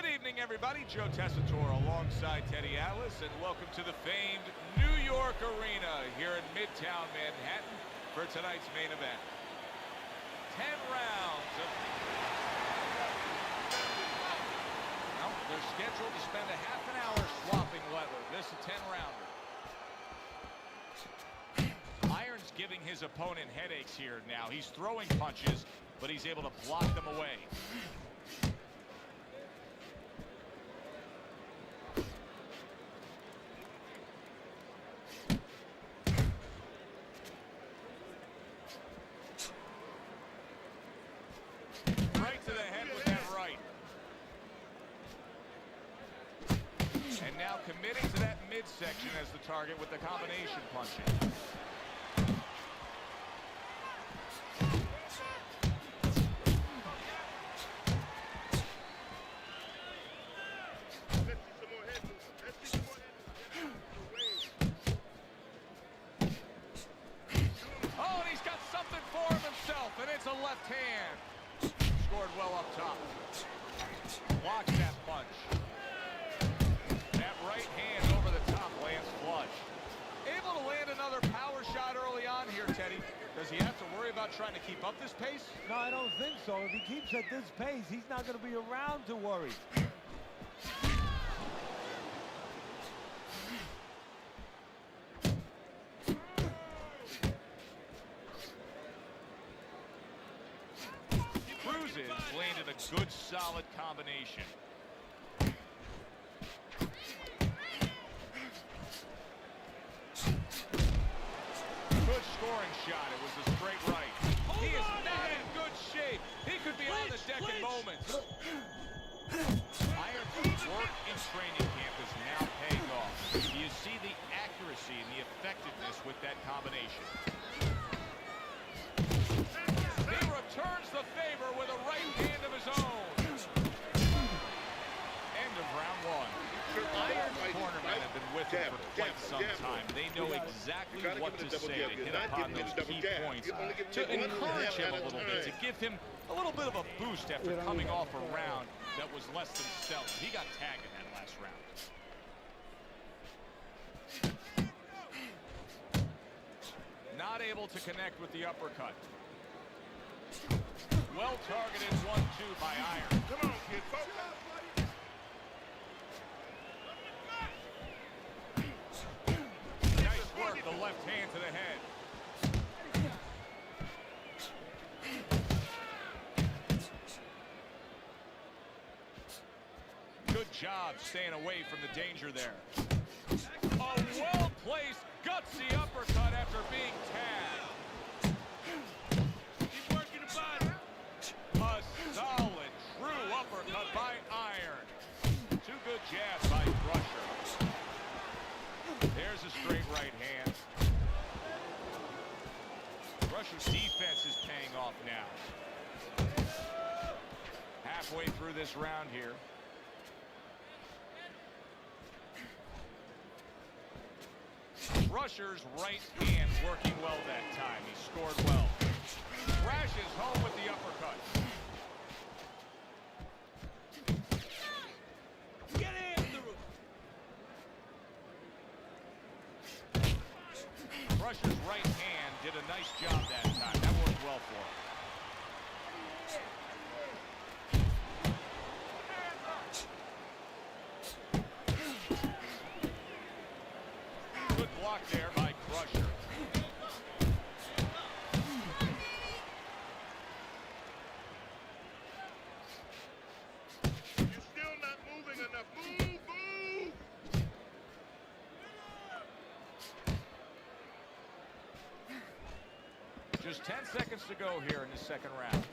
Good evening, everybody. Joe Tessitore alongside Teddy Atlas, and welcome to the famed New York Arena here in Midtown Manhattan for tonight's main event. 10 rounds of... Well, they're scheduled to spend a half an hour swapping leather. This is a 10-rounder. Iron's giving his opponent headaches here now. He's throwing punches, but he's able to block them away. And now committing to that midsection as the target with the combination punching. Oh, and he's got something for himself, and it's a left hand. Scored well up top. Blocks that punch. Right hand over the top lands flush. Able to land another power shot early on here, Teddy. Does he have to worry about trying to keep up this pace? No, I don't think so. If he keeps at this pace, he's not going to be around to worry. Cruises landed a good, solid combination. Scoring shot. It was a straight right. He is not in good shape. He could be on the deck in moments. Iron's work in training camp is now paying off. You see the accuracy and the effectiveness with that combination. He returns the favor with a right hand of his own. End of round one. Iron's cornermen have been with him for quite some time. They know exactly what to say to hit upon those key points, to encourage him a little bit, to give him a little bit of a boost after coming off a round that was less than stellar. He got tagged in that last round. Not able to connect with the uppercut. Well targeted 1-2 by Iron. Come on, kid, focus. The left hand to the head. Good job staying away from the danger there. A well-placed, gutsy uppercut after being tagged. Keep working the body. A solid, true uppercut by Iron. Two good jabs by Crusher. Crusher's defense is paying off now. Halfway through this round here. Crusher's right hand working well that time. He scored well. Crashes home with the uppercut. Get after him. Crusher's right hand did a nice job that time. That worked well for him. Good block there by Crusher. You're still not moving enough. Move, move. Just 10 seconds to go here in the second round.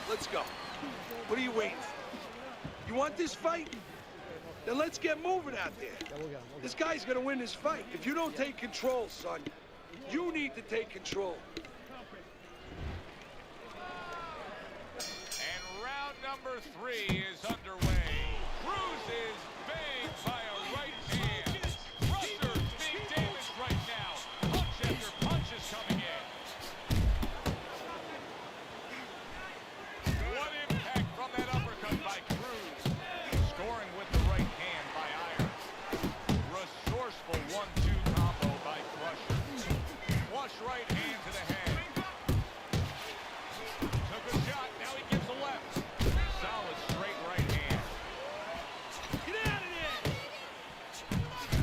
Let's go. What are you waiting for? You want this fight? Then let's get moving out there. This guy's gonna win this fight. If you don't take control, son, you need to take control. And round number 3 is underway. Cruz is banged by a right hand. Crusher being damaged right now. Punch after punch is coming in. What impact from that uppercut by Cruz. Scoring with the right hand by Iron. Resourceful 1-2 combo by Crusher. Flush right hand to the head. Took a shot, now he gives a left. Solid straight right hand. Get out of there.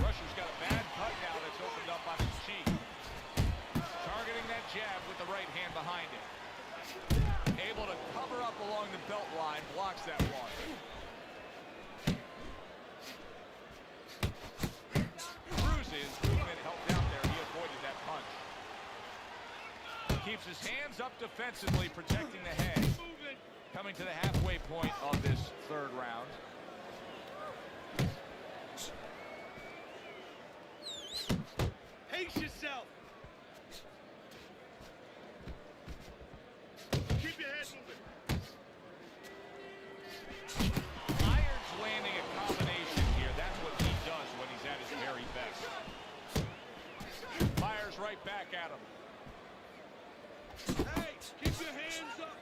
Crusher's got a bad cut now that's opened up on his cheek. Targeting that jab with the right hand behind it. Able to cover up along the belt line, blocks that one. Cruz's movement helped out there. He avoided that punch. Keeps his hands up defensively, protecting the head. Moving. Coming to the halfway point of this third round. Pace yourself. Keep your head moving. Iron's landing a combination here. That's what he does when he's at his very best. Fires right back at him. Hey, keep your hands up.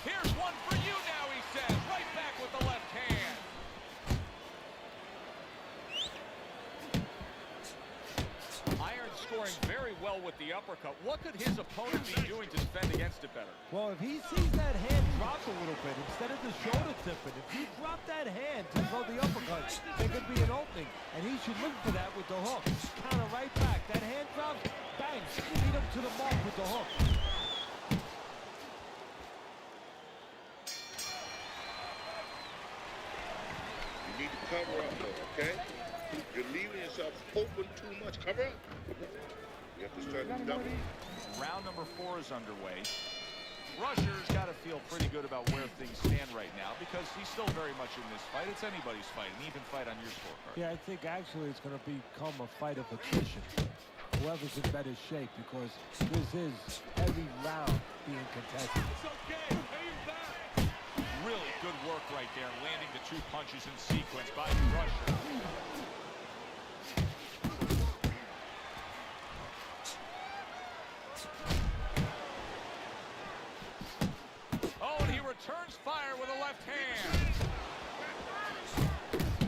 Here's one for you now, he says. Right back with the left hand. Iron scoring very well with the uppercut. What could his opponent be doing to defend against it better? Well, if he sees that hand drop a little bit, instead of the shoulder tipping, if you drop that hand to throw the uppercut, there could be an opening, and he should look for that with the hook. Counter right back. That hand drops, bang, lead him to the mark with the hook. You need to cover up, though, okay? You're leaving yourself open too much. Cover up. You have to start double. Round number 4 is underway. Crusher's got to feel pretty good about where things stand right now because he's still very much in this fight. It's anybody's fight, an even fight on your scorecard. Yeah, I think actually it's going to become a fight of attrition. Whoever's in better shape, because this is every round being contested. It's okay. Pay him back. Really good work right there, landing the 2 punches in sequence by Crusher. Oh, and he returns fire with a left hand.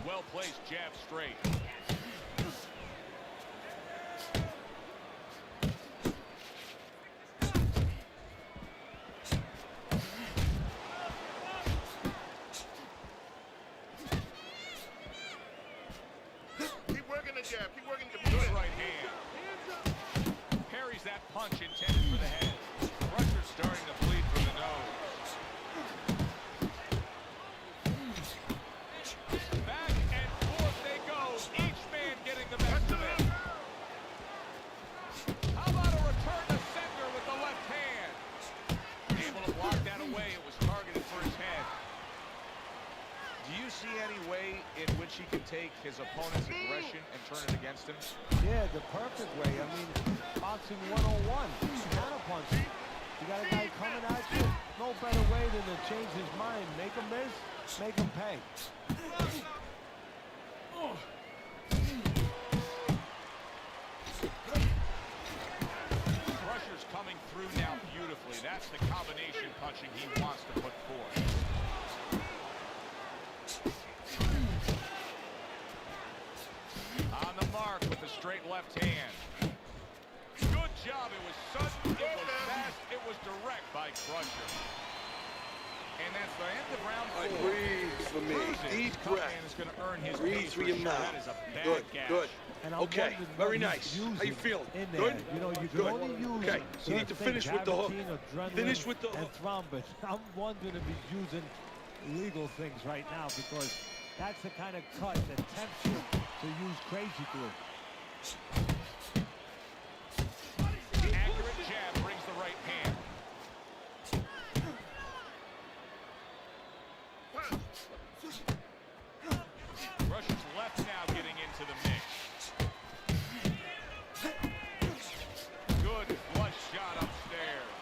Well-placed jab straight. Keep working the jab. Keep working the Good right hand. Parries that punch intended for the head. Crusher starting to bleed from the nose. Back and forth they go. Each man getting the best of it. How about a return to center with the left hand? Able to block that away. It was targeted for his head. Do you see any way in which he can take take his opponent's aggression and turn it against him? Yeah, the perfect way. I mean, boxing 101, counterpunching. You got a guy coming at you, no better way than to change his mind. Make him miss, make him pay. Crusher's coming through now beautifully. That's the combination punching he wants to put forth. On the mark with the straight left hand. Good job. It was sudden, it was fast, it was direct by Crusher. And that's the end of round 4. Breathe for me. Deep breath. Is going to earn his Breathe piece through for your sure. mouth. That is a bad Good, gash. good. And I'm Okay, wondering very what he's nice. How you using feeling? in there. Good? You know, you can Good. only use Okay, you need to finish with the hook. adrenaline, Finish with the and hook. thrombus. I'm wondering if he's using legal things right now, because that's the kind of cut that tempts you to use crazy glue. Accurate jab brings the right hand. Russia's left now getting into the mix. Good flush shot upstairs.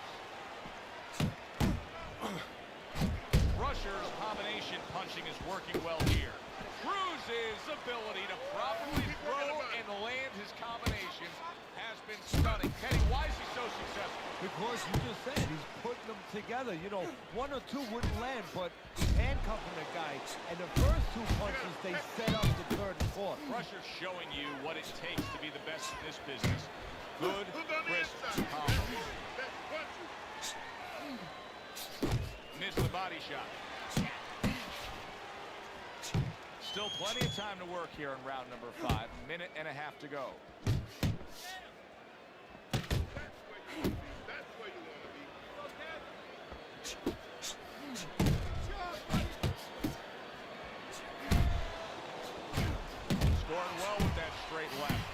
Russia's combination punching is working well here. Cruz's ability to properly throw and land his combinations has been stunning. Kenny, why is he so successful? Because you just said he's putting them together. You know, one or two wouldn't land, but he's handcuffing the guy. And the first 2 punches, they set up the third and fourth. Russia's showing you what it takes to be the best in this business. Good, crisp combos. Missed the body shot. Still plenty of time to work here in round number 5. A minute and a half to go. That's where you want to be. Scoring well with that straight left.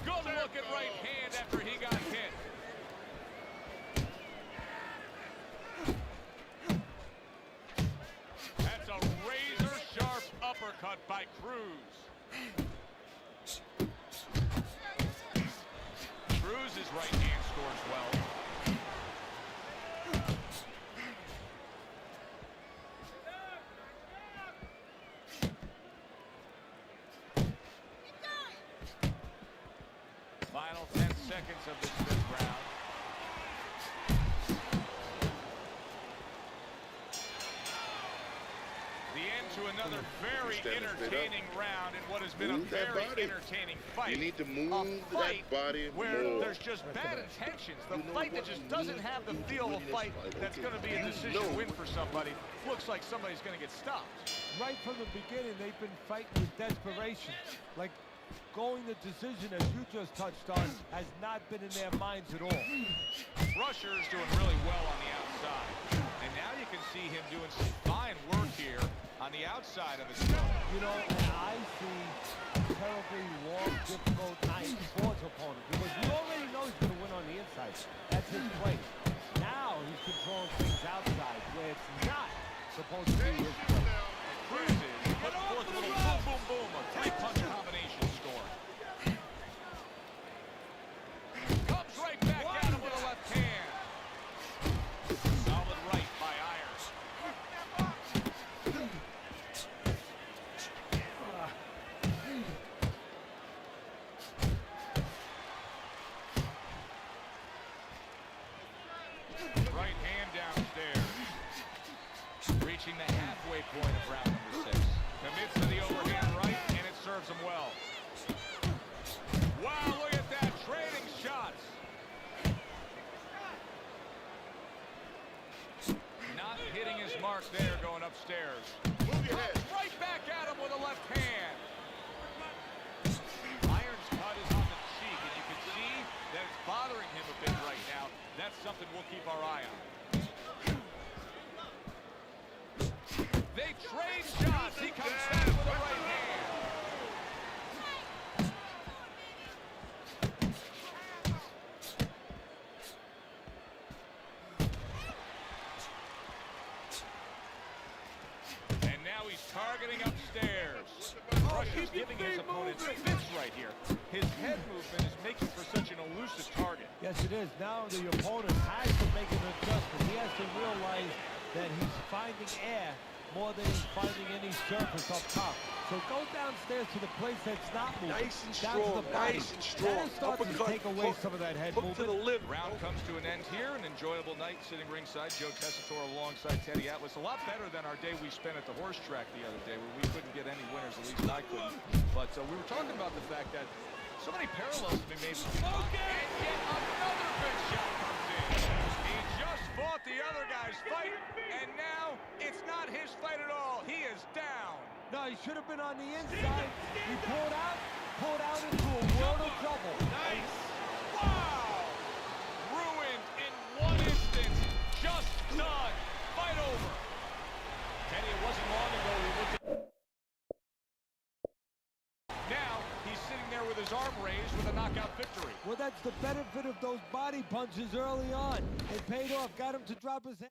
Good look at right hand after he got hit. That's a razor-sharp uppercut by Cruz. Cruz's right hand scores well. Final 10 seconds of this 5th round. The end to another very entertaining round in what has been a very entertaining fight. You need to move A fight that body where more. there's just bad intentions. The fight that just doesn't have the feel of a fight that's going to be a decision win for somebody. Looks like somebody's going to get stopped. Right from the beginning, they've been fighting with desperation. Like, going the decision, as you just touched on, has not been in their minds at all. Rusher's doing really well on the outside. And now you can see him doing some fine work here on the outside of his opponent. You know, I see terribly long, difficult night for his opponent, because we already know he's going to win on the inside. That's his play. Now he's controlling things outside, where it's not supposed to be his play. Cruz's putting forth a little boom, boom, boom, a 3-punch combination score. Comes right back at him with a left hand. Solid right by Ayers. Right hand downstairs. Reaching the halfway point of round number 6. Commits to the overhand right, and it serves him well. Wow, look at that, trading shots. Not hitting his mark there, going upstairs. Comes right back at him with a left hand. Iron's cut is on the cheek, and you can see that it's bothering him a bit right now. That's something we'll keep our eye on. They trade shots. He comes back with a right hand. targeting upstairs. Crusher's giving his opponent fits right here. His head movement is making for such an elusive target. Yes, it is. Now the opponent has to make an adjustment. He has to realize that he's finding air more than he's finding any surface up top. So go downstairs to the place that's not moving. Nice and down strong, to the body. nice and strong. That starts to Uppercut, take away hook, some of that head hook to movement. the liver. Round comes to an end here. An enjoyable night sitting ringside. Joe Tessitore alongside Teddy Atlas. A lot better than our day we spent at the horse track the other day, where we couldn't get any winners. At least I couldn't. But we were talking about the fact that so many parallels have been made. And yet another big shot comes in. He just fought the other guy's fight, and now it's not his fight at all. He is down. No, he should have been on the inside. He pulled out into a world of trouble. Nice. Wow. Ruined in one instance. Just done. Fight over. Teddy, it wasn't long ago we looked at... Now he's sitting there with his arm raised with a knockout victory. Well, that's the benefit of those body punches early on. It paid off. Got him to drop his head.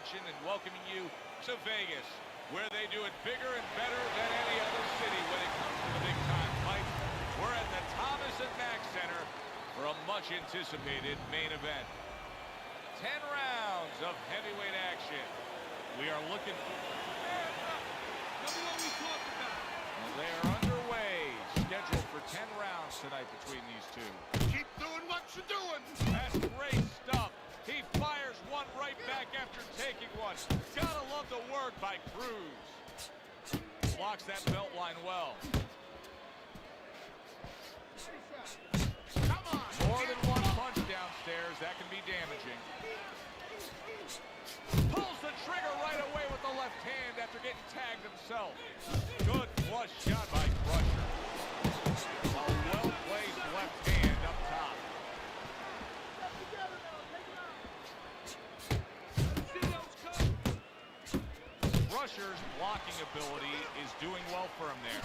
And welcoming you to Vegas, where they do it bigger and better than any other city when it comes to the big-time fight. We're at the Thomas and Mack Center for a much-anticipated main event. 10 rounds of heavyweight action. We are looking for... Well, they are underway, scheduled for 10 rounds tonight between these two. Keep doing what you're doing. That's great stuff. He fires one right back after taking one. Gotta love the work by Cruz. Blocks that belt line well. Come on. More than one punch downstairs. That can be damaging. Pulls the trigger right away with the left hand after getting tagged himself. Good flush shot by Crusher. A well-placed left hand up top. Crusher's blocking ability is doing well for him there.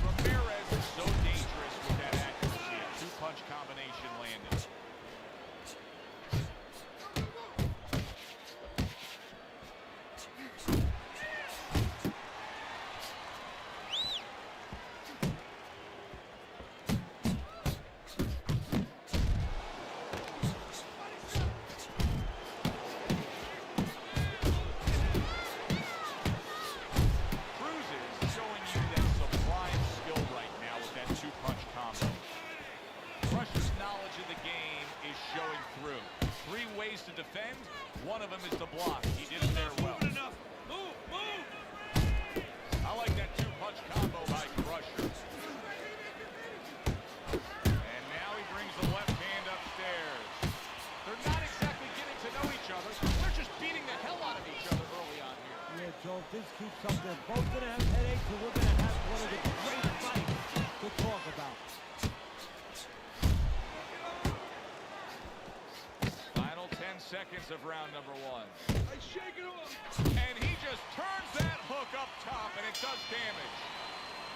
Ramirez is so dangerous with that accuracy. A two-punch combination landed. To defend, one of them is to block. He did it there well. Move, move. I like that two-punch combo by Crusher. seconds of round number 1. I shake it off. And he just turns that hook up top, and it does damage.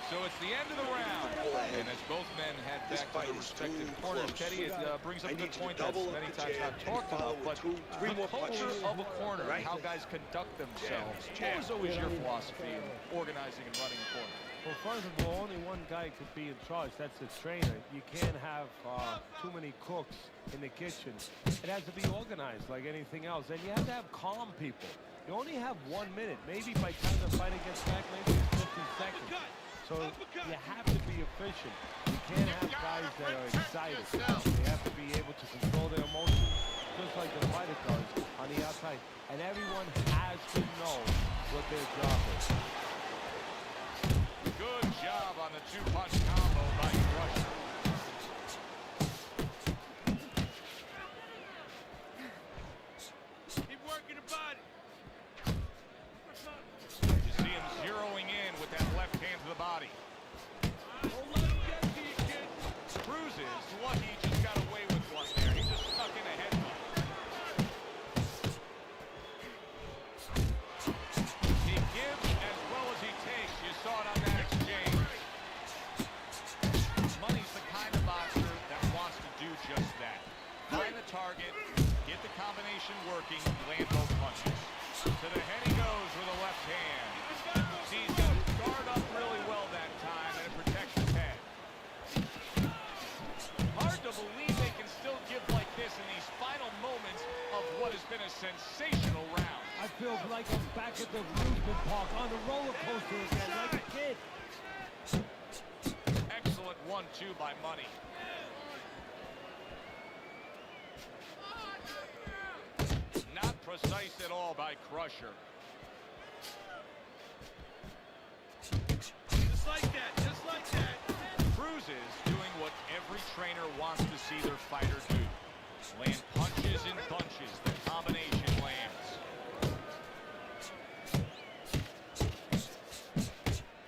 So it's the end of the round. And as both men head back to their respective corners, Teddy, it brings up a good point that's many times not talked about, but the culture of a corner, and how guys conduct themselves. What was always your philosophy in organizing and running a corner? Well, first of all, only one guy could be in charge. That's the trainer. You can't have too many cooks in the kitchen. It has to be organized like anything else. And you have to have calm people. You only have 1 minute. Maybe by the time the fighter gets back, maybe it's 15 seconds. So you have to be efficient. You can't have guys that are excited. They have to be able to control their emotions, just like the fighter does on the outside. And everyone has to know what their job is. Good job on the two-punch combo by Crusher. Keep working the body. You see him zeroing in with that left hand to the body. Don't let him get to you, kid. Cruz is lucky he just got away with one there. He just stuck in a headbutt. He gives as well as he takes. You saw it on that exchange. Money's the kind of boxer that wants to do just that. Find the target, get the combination working, land both punches. To the head he goes with a left hand. He's got his guard up really well that time, and it protects his head. Hard to believe they can still give like this in these final moments of what has been a sensational round. I feel like I'm back at the amusement park on the roller coaster again, like a kid. Excellent 1-2 by Money. Not precise at all by Crusher. Just like that, just like that. Cruz is doing what every trainer wants to see their fighter do. Land punches in bunches. The combination lands.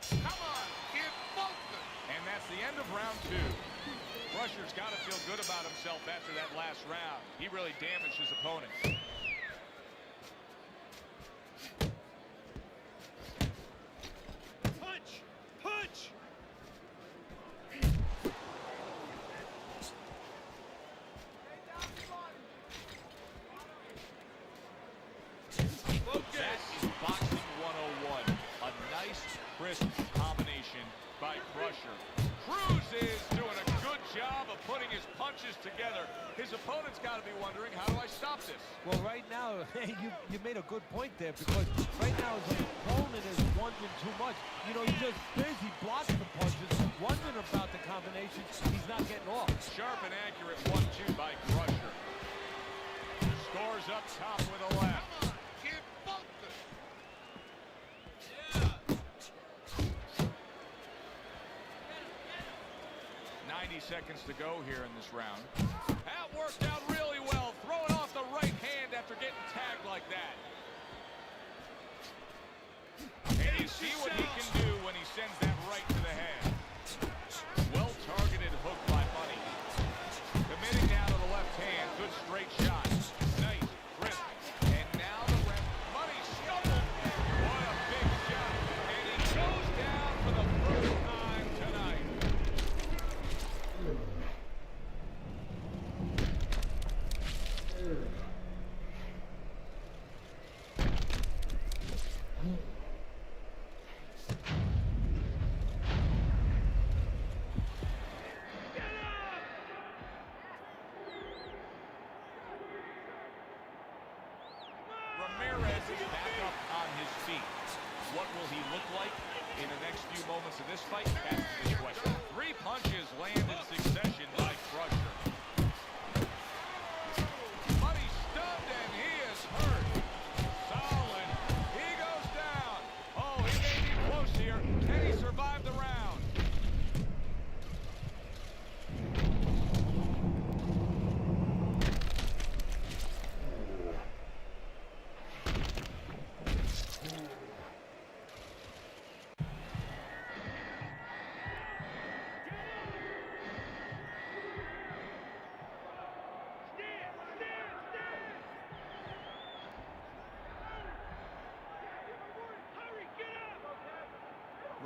Come on, kid, focus. And that's the end of round 2. Crusher's got to feel good about himself after that last round. He really damaged his opponent. Punch! Punch! That is boxing 101. A nice, crisp combination by Crusher. Cruz is doing a good job of putting his punches together. His opponent's got to be wondering, how do I stop this? Well, right now, you made a good point there, because right now his opponent is wondering too much. You know, he's just busy blocking the punches, wondering about the combinations. He's not getting off. Sharp and accurate 1-2 by Crusher. Scores up top with a left. Come on, kid, focus. 90 seconds to go here in this round. That worked out really well, throwing off the right hand after getting tagged like that. And you see what he can do when he sends that right to the head. Well-targeted hook by Money. Committing now to the left hand. Good straight shot. Nice, crisp. And now the ref. Money stumbled. What a big shot. And he goes down for the first time tonight. Ramirez is back up on his feet. What will he look like in the next few moments of this fight? That's the big question. 3 punches land in succession by Crusher. Money stunned and he is hurt. Solid. He goes down. Oh, he may be close here. Can he survive the round?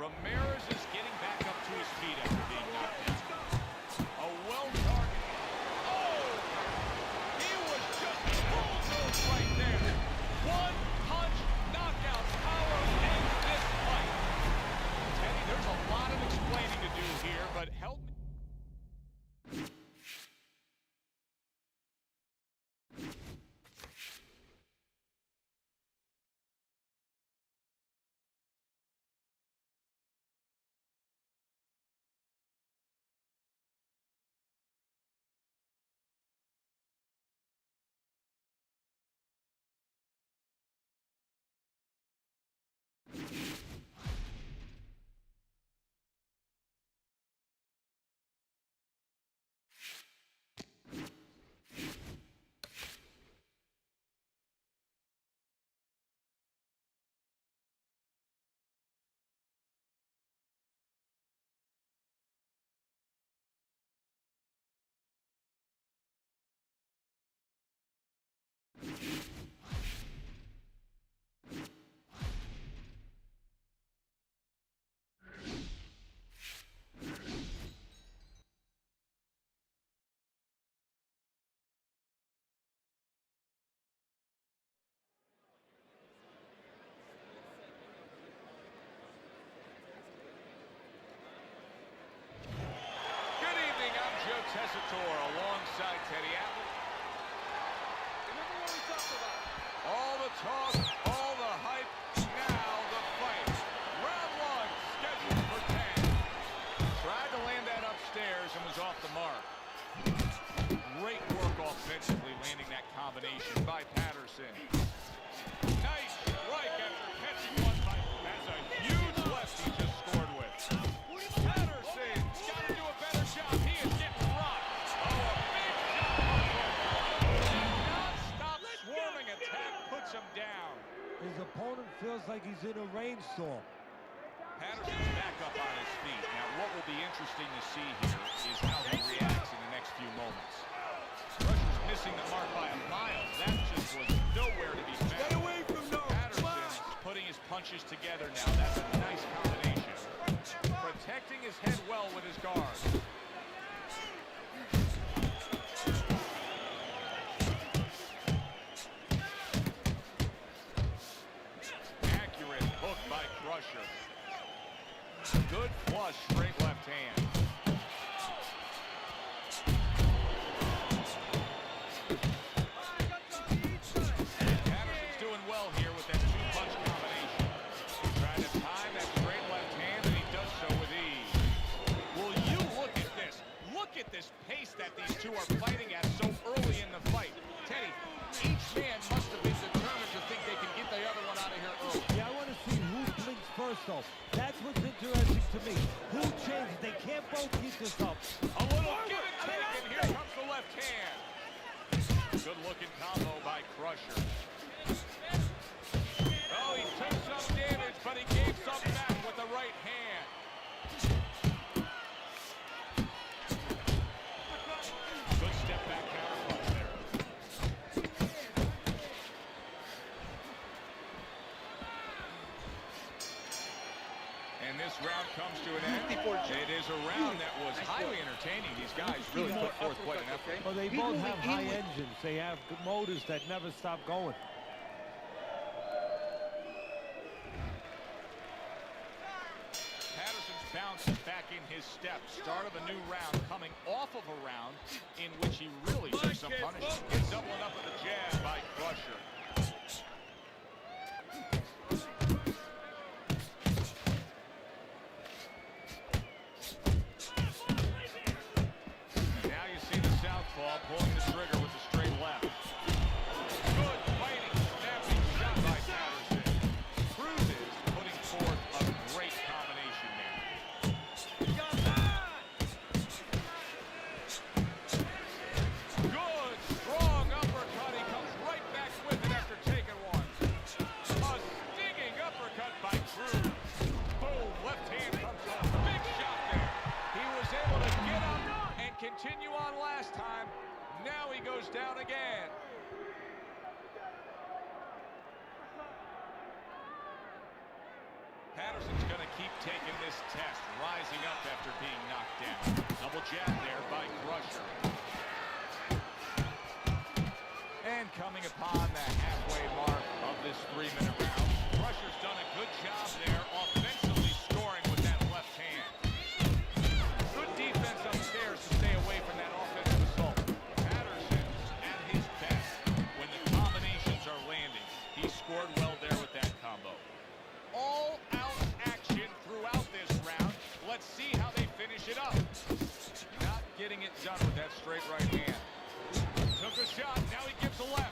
Ramirez is getting back up to his feet after being knocked down. A well-targeted. Oh! He was just bulldozed right there. One-punch knockout power ends this fight. Teddy, there's a lot of explaining to do here, but help me. Tessitore alongside Teddy Atlas. Remember what we talked about? All the talk, all the hype, now the fight. Round one, scheduled for 10. Tried to land that upstairs and was off the mark. Great work offensively, landing that combination by Patterson. Nice strike after catching one by. That's a huge left he just scored with. Patterson's got to do a better job. He is getting rocked. Oh, a big shot. Non-stop swarming attack puts him down. His opponent feels like he's in a rainstorm. Patterson's back up on his feet. Now, what will be interesting to see here is how he reacts in the next few moments. Crusher's missing the mark by a mile. That just was nowhere to be found. Stay away from those. Patterson's putting his punches together now. That's a nice combination. Protecting his head well with his guard. Accurate hook by Crusher. Good flush, straight left hand. Patterson's doing well here with that two-punch combination. Trying to time that straight left hand, and he does so with ease. Will you look at this? Look at this pace that these two are fighting at so early in the fight. Teddy, each man must have been determined to think they can get the other one out of here early. Yeah, I want to see who blinks first, though. That's what's interesting to me. Who changes? They can't both keep this up. A little give and take, and here comes the left hand. Good-looking combo by Crusher. Oh, he took some damage, but he gave some back with the right hand. Good step back counter punch there. And this round comes to an end. It is a round that was highly entertaining. These guys really put forth quite an effort. Well, they both have high engines. They have motors that never stop going. Patterson's bounces back in his step. Start of a new round, coming off of a round in which he really took some punishment. Gets doubling up with a jab by Crusher. Now you see the southpaw pulling the trigger with the straight left. Good fighting, snapping shot by Patterson. Cruz is putting forth a great combination there. Good, strong uppercut. He comes right back with it after taking one. A stinging uppercut by Cruz. Boom, left hand comes off. Big shot there. He was able to get up and continue on last time. Now he goes down again. Patterson's going to keep taking this test, rising up after being knocked down. Double jab there by Crusher. And coming upon the halfway mark of this 3-minute round, Crusher's done a good job there offensively scoring with that left hand. Good defense upstairs to stay away from that offensive assault. Patterson's at his best when the combinations are landing. He scored well there with that combo. All-out action throughout this round. Let's see how they finish it up. Not getting it done with that straight right hand. Took a shot, now he gives a left.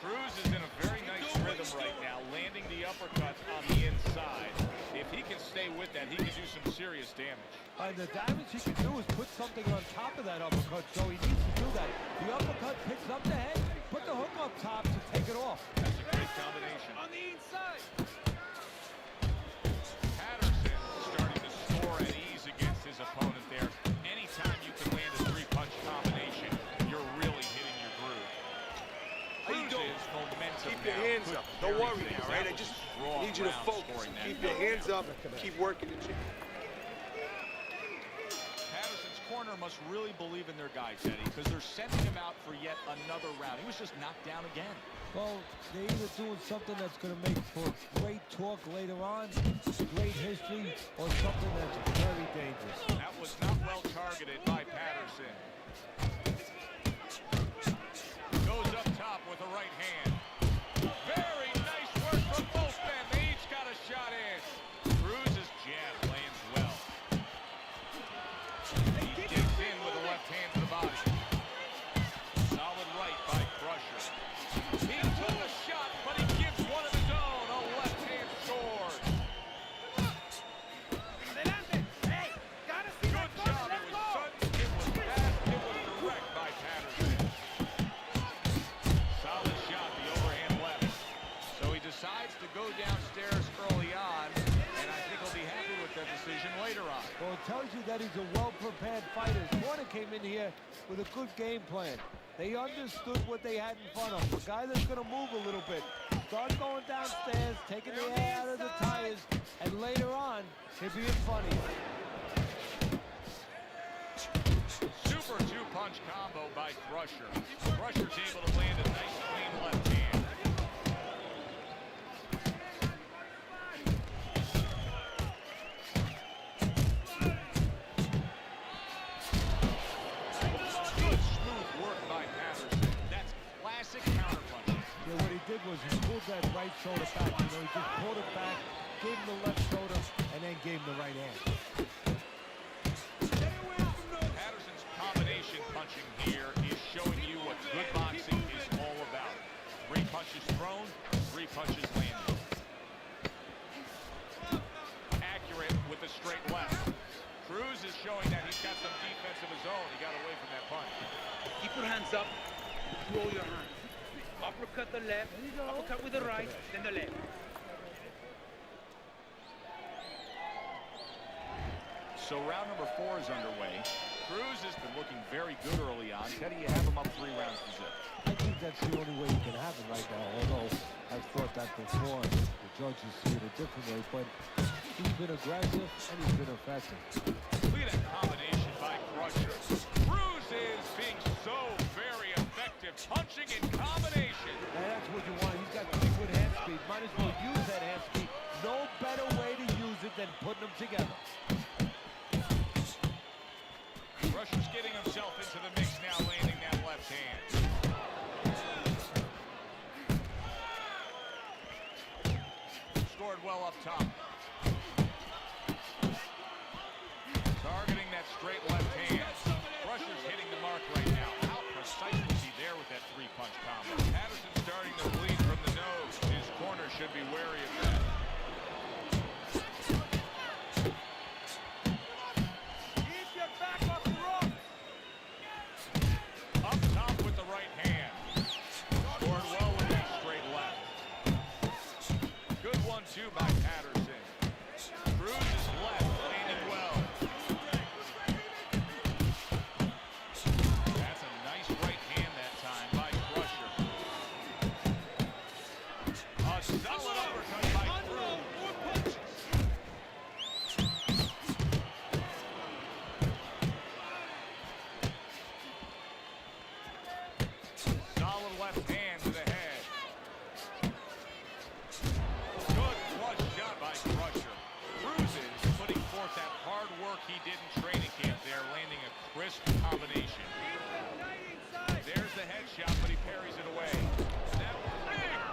Cruz is in a very nice rhythm right now, landing the uppercuts on the inside. If he can stay with that, he can do some serious damage. The damage he can do is put something on top of that uppercut, so he needs to do that. The uppercut picks up the head, put the hook up top to take it off. That's a great combination. On the inside. Patterson starting to score at ease against his opponent there. Anytime you can land a 3-punch combination, you're really hitting your groove. How you doing? Momentum Keep your now. hands Could up. Don't carry worry things now, right? out I with just strong need you to round focus. scoring that Keep your hands up. Keep working the chin. Patterson's corner must really believe in their guy, Teddy, because they're sending him out for yet another round. He was just knocked down again. Well, they're either doing something that's going to make for great talk later on, great history, or something that's very dangerous. That was not well targeted by Patterson. Goes up top with a right hand. Very nice work from both men. They each got a shot in. Cruz's jab lands well. He digs in with a left hand to the body. Solid right by Crusher. He took a shot, but he gives one of his own. A left hand sword. Good job. It was sudden, it was fast, it was direct by Patterson. Solid shot, the overhand left. So he decides to go downstairs early on, and I think he'll be happy with that decision later on. Well, it tells you that he's a well-prepared fighter. His corner came in here with a good game plan. They understood what they had in front of them. A guy that's going to move a little bit. Start going downstairs, taking the air out of the tires, and later on, he'll be funny. Super 2-punch combo by Crusher. Crusher's able to land a nice clean left hand. Good smooth work by Patterson. That's classic counterpunching. Yeah, what he did was he pulled that right shoulder back. You know, he just pulled it back, gave him the left shoulder, and then gave him the right hand. Patterson's combination punching here is showing you what good boxing is all about. 3 punches thrown, 3 punches landed. Accurate with the straight left. Cruz is showing that he's got some defense of his own. He got away from that punch. Keep your hands up. Roll your hands. Uppercut the left. Uppercut with the right. Then the left. So round number 4 is underway. Cruz has been looking very good early on. Teddy, you have him up 3 rounds to zip. I think that's the only way you can have it right now, although I've thought that before. The judges see it a different way, but he's been aggressive and he's been effective. Look at that combination by Crusher. Cruz is being so very effective, punching in combination. Now that's what you want. He's got pretty good hand speed. Might as well use that hand speed. No better way to use it than putting them together. Crusher's getting himself into the mix now, landing that left hand. Scored well up top. Targeting that straight left hand. Crusher's hitting the mark right now. How precise was he there with that 3-punch combo? Patterson starting to bleed from the nose. His corner should be wary of that. Up top with the right hand. Scored well with that straight left. Good 1-2 by Patterson. Cruz's left landed well. That's a nice right hand that time by Crusher. A solid uppercut he did in training camp there, landing a crisp combination. There's the headshot, but he parries it away. That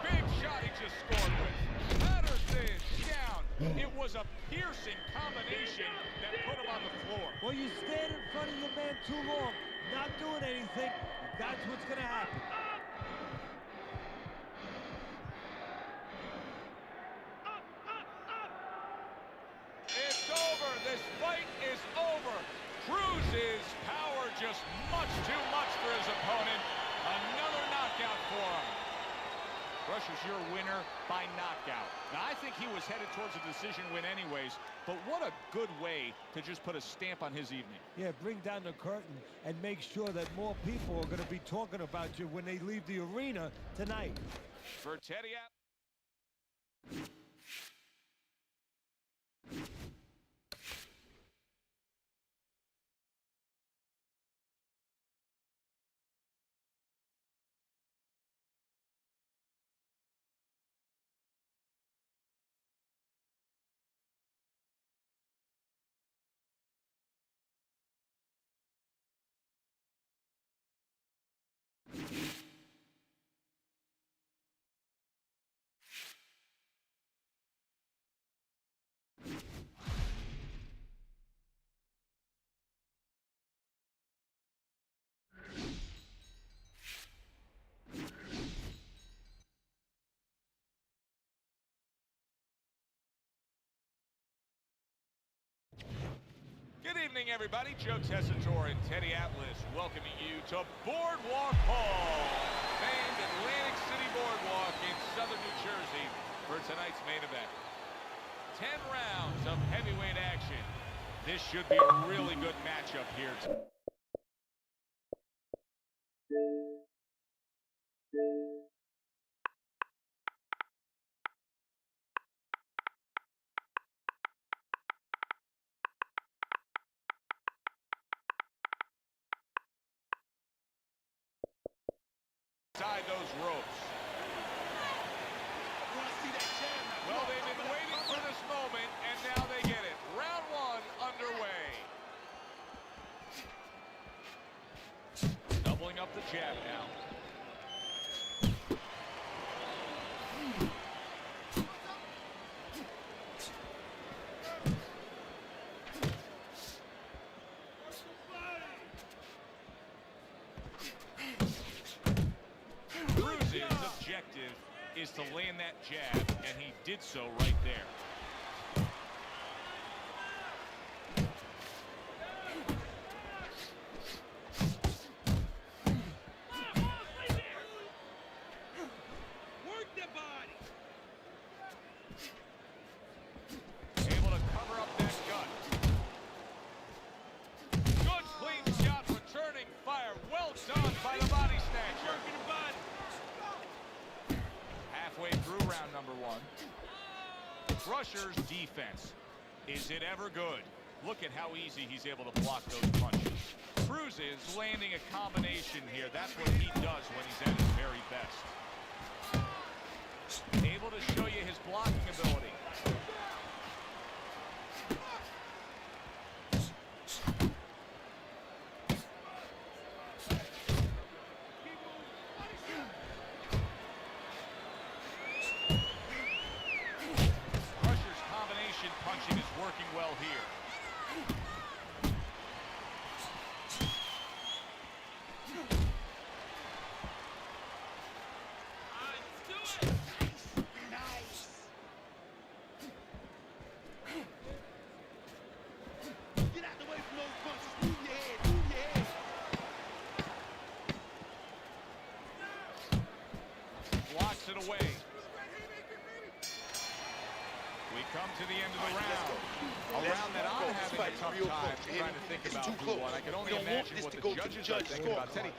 big shot he just scored with. Patterson down. It was a piercing combination that put him on the floor. Well, you stand in front of your man too long, not doing anything, that's what's going to happen. It's over. This fight is over. Cruz's power just much too much for his opponent. Another knockout for him. Rushers, your winner by knockout. Now, I think he was headed towards a decision win anyways, but what a good way to just put a stamp on his evening. Yeah, bring down the curtain and make sure that more people are going to be talking about you when they leave the arena tonight. For Teddy out. Good evening, everybody. Joe Tessitore and Teddy Atlas welcoming you to Boardwalk Hall, famed Atlantic City Boardwalk in southern New Jersey for tonight's main event. 10 rounds of heavyweight action. This should be a really good matchup here. Inside those ropes. Well, they've been waiting for this moment, and now they get it. Round one underway. Doubling up the jab now. Is to land that jab, and he did so right there. Work the body. Able to cover up that gut. Good clean shot, returning fire. Well done by the body snatcher. Working the body. Halfway through round number one. Crusher's defense. Is it ever good? Look at how easy he's able to block those punches. Cruz is landing a combination here. That's what he does when he's at his very best. Able to show you his blocking ability. Punching is working well here. Nice. Get out the way from those punches. Move your head. Move your head. Blocks it away. We come to the end of the round. A round that I'm having a tough time trying to think about who won. I can only imagine what the judges are thinking about. Teddy,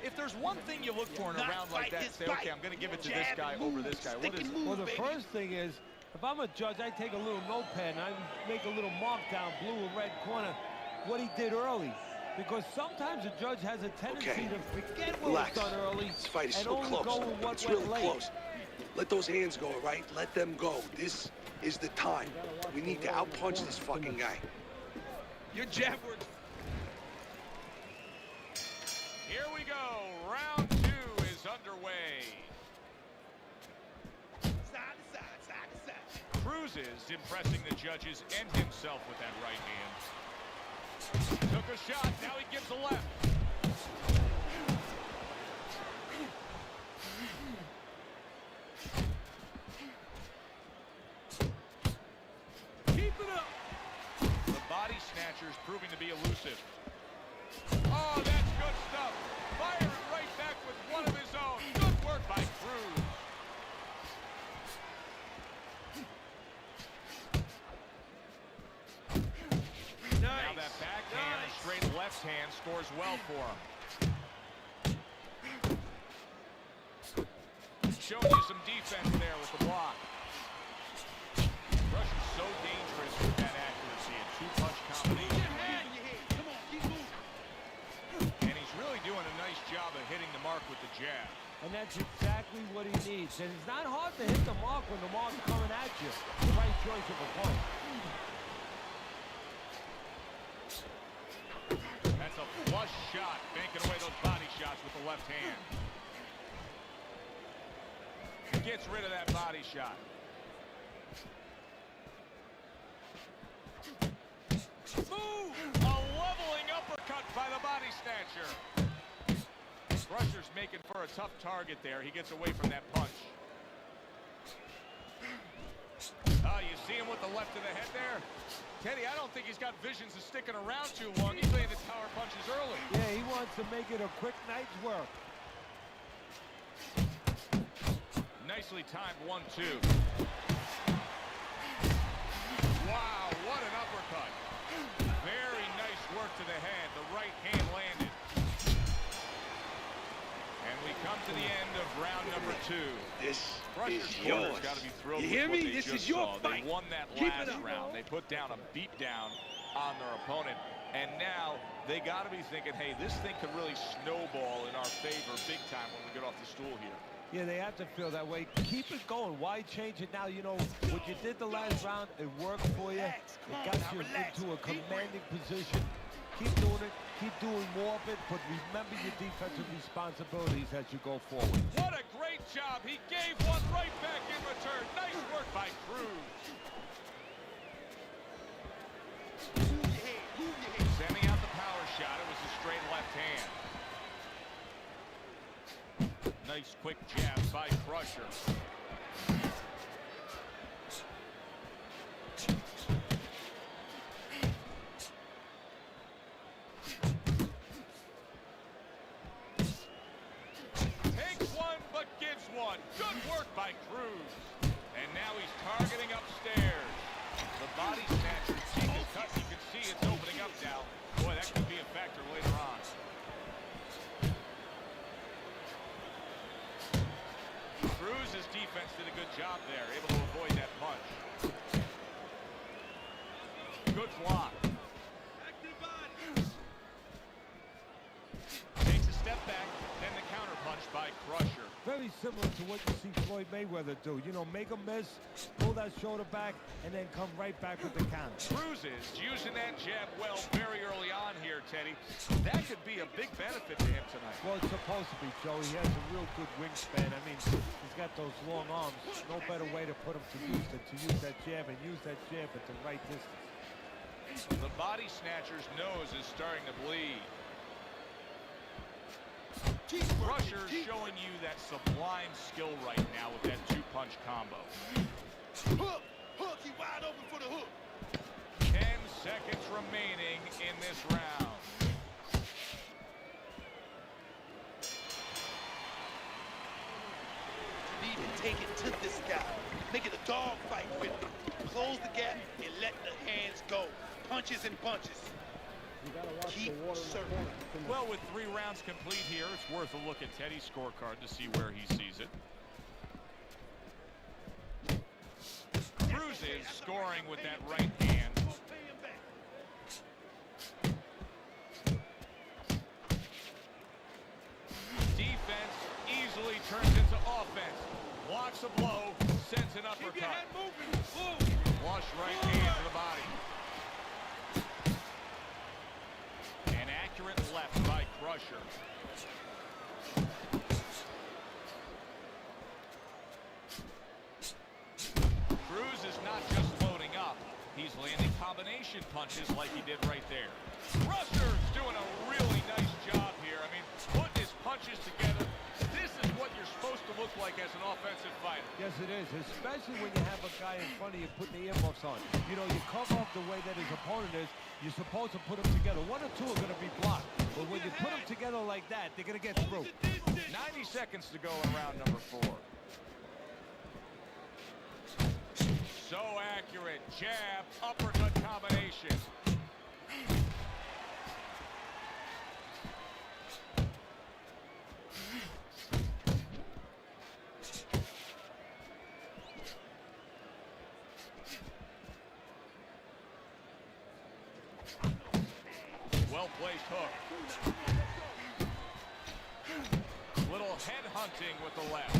if there's one thing you look for in a round like that, say, okay, I'm going to give it to this guy over this guy. What is it? Well, the first thing is, if I'm a judge, I take a little notepad and I make a little mark down, blue or red corner, what he did early. Because sometimes a judge has a tendency to forget what was done early This fight is and so only close. go with what It's went really late. close. Let those hands go, all right? Let them go. This is the time. We need to outpunch this fucking guy. Your jab works. Here we go. Round 2 is underway. Side to side, side to side. Cruises impressing the judges and himself with that right hand. Took a shot. Now he gives a left. Keep it up. The body snatcher's proving to be elusive. Oh, that's good stuff. Firing right back with one of his own. Good work by Cruz. Now that backhand and straight left hand scores well for him. Showing you some defense there with the block. Rush is so dangerous with that accuracy. A two-punch combination. Come on, keep moving. And he's really doing a nice job of hitting the mark with the jab. And that's exactly what he needs. And it's not hard to hit the mark when the mark's coming at you. The right choice of a point. That's a flush shot, banking away those body shots with the left hand. Gets rid of that body shot. Move! A leveling uppercut by the body snatcher. Brusher's making for a tough target there. He gets away from that punch. Oh, you see him with the left of the head there? Teddy, I don't think he's got visions of sticking around too long. He's laying his power punches early. Yeah, he wants to make it a quick night's work. Nicely timed 1-2. Wow, what an uppercut. Very nice work to the head. The right hand landed. And we come to the end of round number 2. This Brusher's is corner's yours. got to be thrilled You with hear what me? they This just is your saw. fight. They won that Keep it last up. round. They put down a beat down on their opponent. And now they got to be thinking, hey, this thing could really snowball in our favor big time when we get off the stool here. Yeah, they have to feel that way. Keep it going. Why change it now? You know, what you did the last round, it worked for you. It got you into a commanding position. Keep doing it. Keep doing more of it. But remember your defensive responsibilities as you go forward. What a great job. He gave one right back in return. Nice work by Cruz. Sending out the power shot. It was a straight left hand. Nice quick jab by Crusher. Takes one but gives one. Good work by Cruz. And now he's targeting upstairs. The body snatcher. See his cut. You can see it's opening up now. Boy, that could be a factor later on. Cruz's defense did a good job there, able to avoid that punch. Good block. Takes a step back, then the counter punch by Crusher. Very similar to what you see Floyd Mayweather do. You know, make a miss, pull that shoulder back, and then come right back with the counter. Cruz is using that jab well very early on here, Teddy. That could be a big benefit to him tonight. Well, it's supposed to be, Joe. He has a real good wingspan. I mean, he's got those long arms. No better way to put him to use than to use that jab and use that jab at the right distance. The body snatcher's nose is starting to bleed. Crusher's showing you that sublime skill right now with that two-punch combo. Hook! Hook! He wide open for the hook. 10 seconds remaining in this round. You need to take it to this guy. Make it a dog fight with him. Close the gap and let the hands go. Punches and bunches. Keep serving. Well, with 3 rounds complete here, it's worth a look at Teddy's scorecard to see where he sees it. Cruz is scoring with that right hand. Defense easily turns into offense. Blocks a blow, sends an uppercut. Flush right hand to the body. Crusher. Cruz is not just loading up. He's landing combination punches like he did right there. Crusher's doing a really nice job here. I mean, putting his punches together. This is what you're supposed to look like as an offensive fighter. Yes, it is, especially when you have a guy in front of you putting the earmuffs on. You know, you cover up the way that his opponent is. You're supposed to put them together. One or two are going to be blocked. But when you put them together like that, they're going to get through. 90 seconds to go in round number 4. So accurate. Jab, uppercut combination. Well-placed hook. Little head hunting with the left.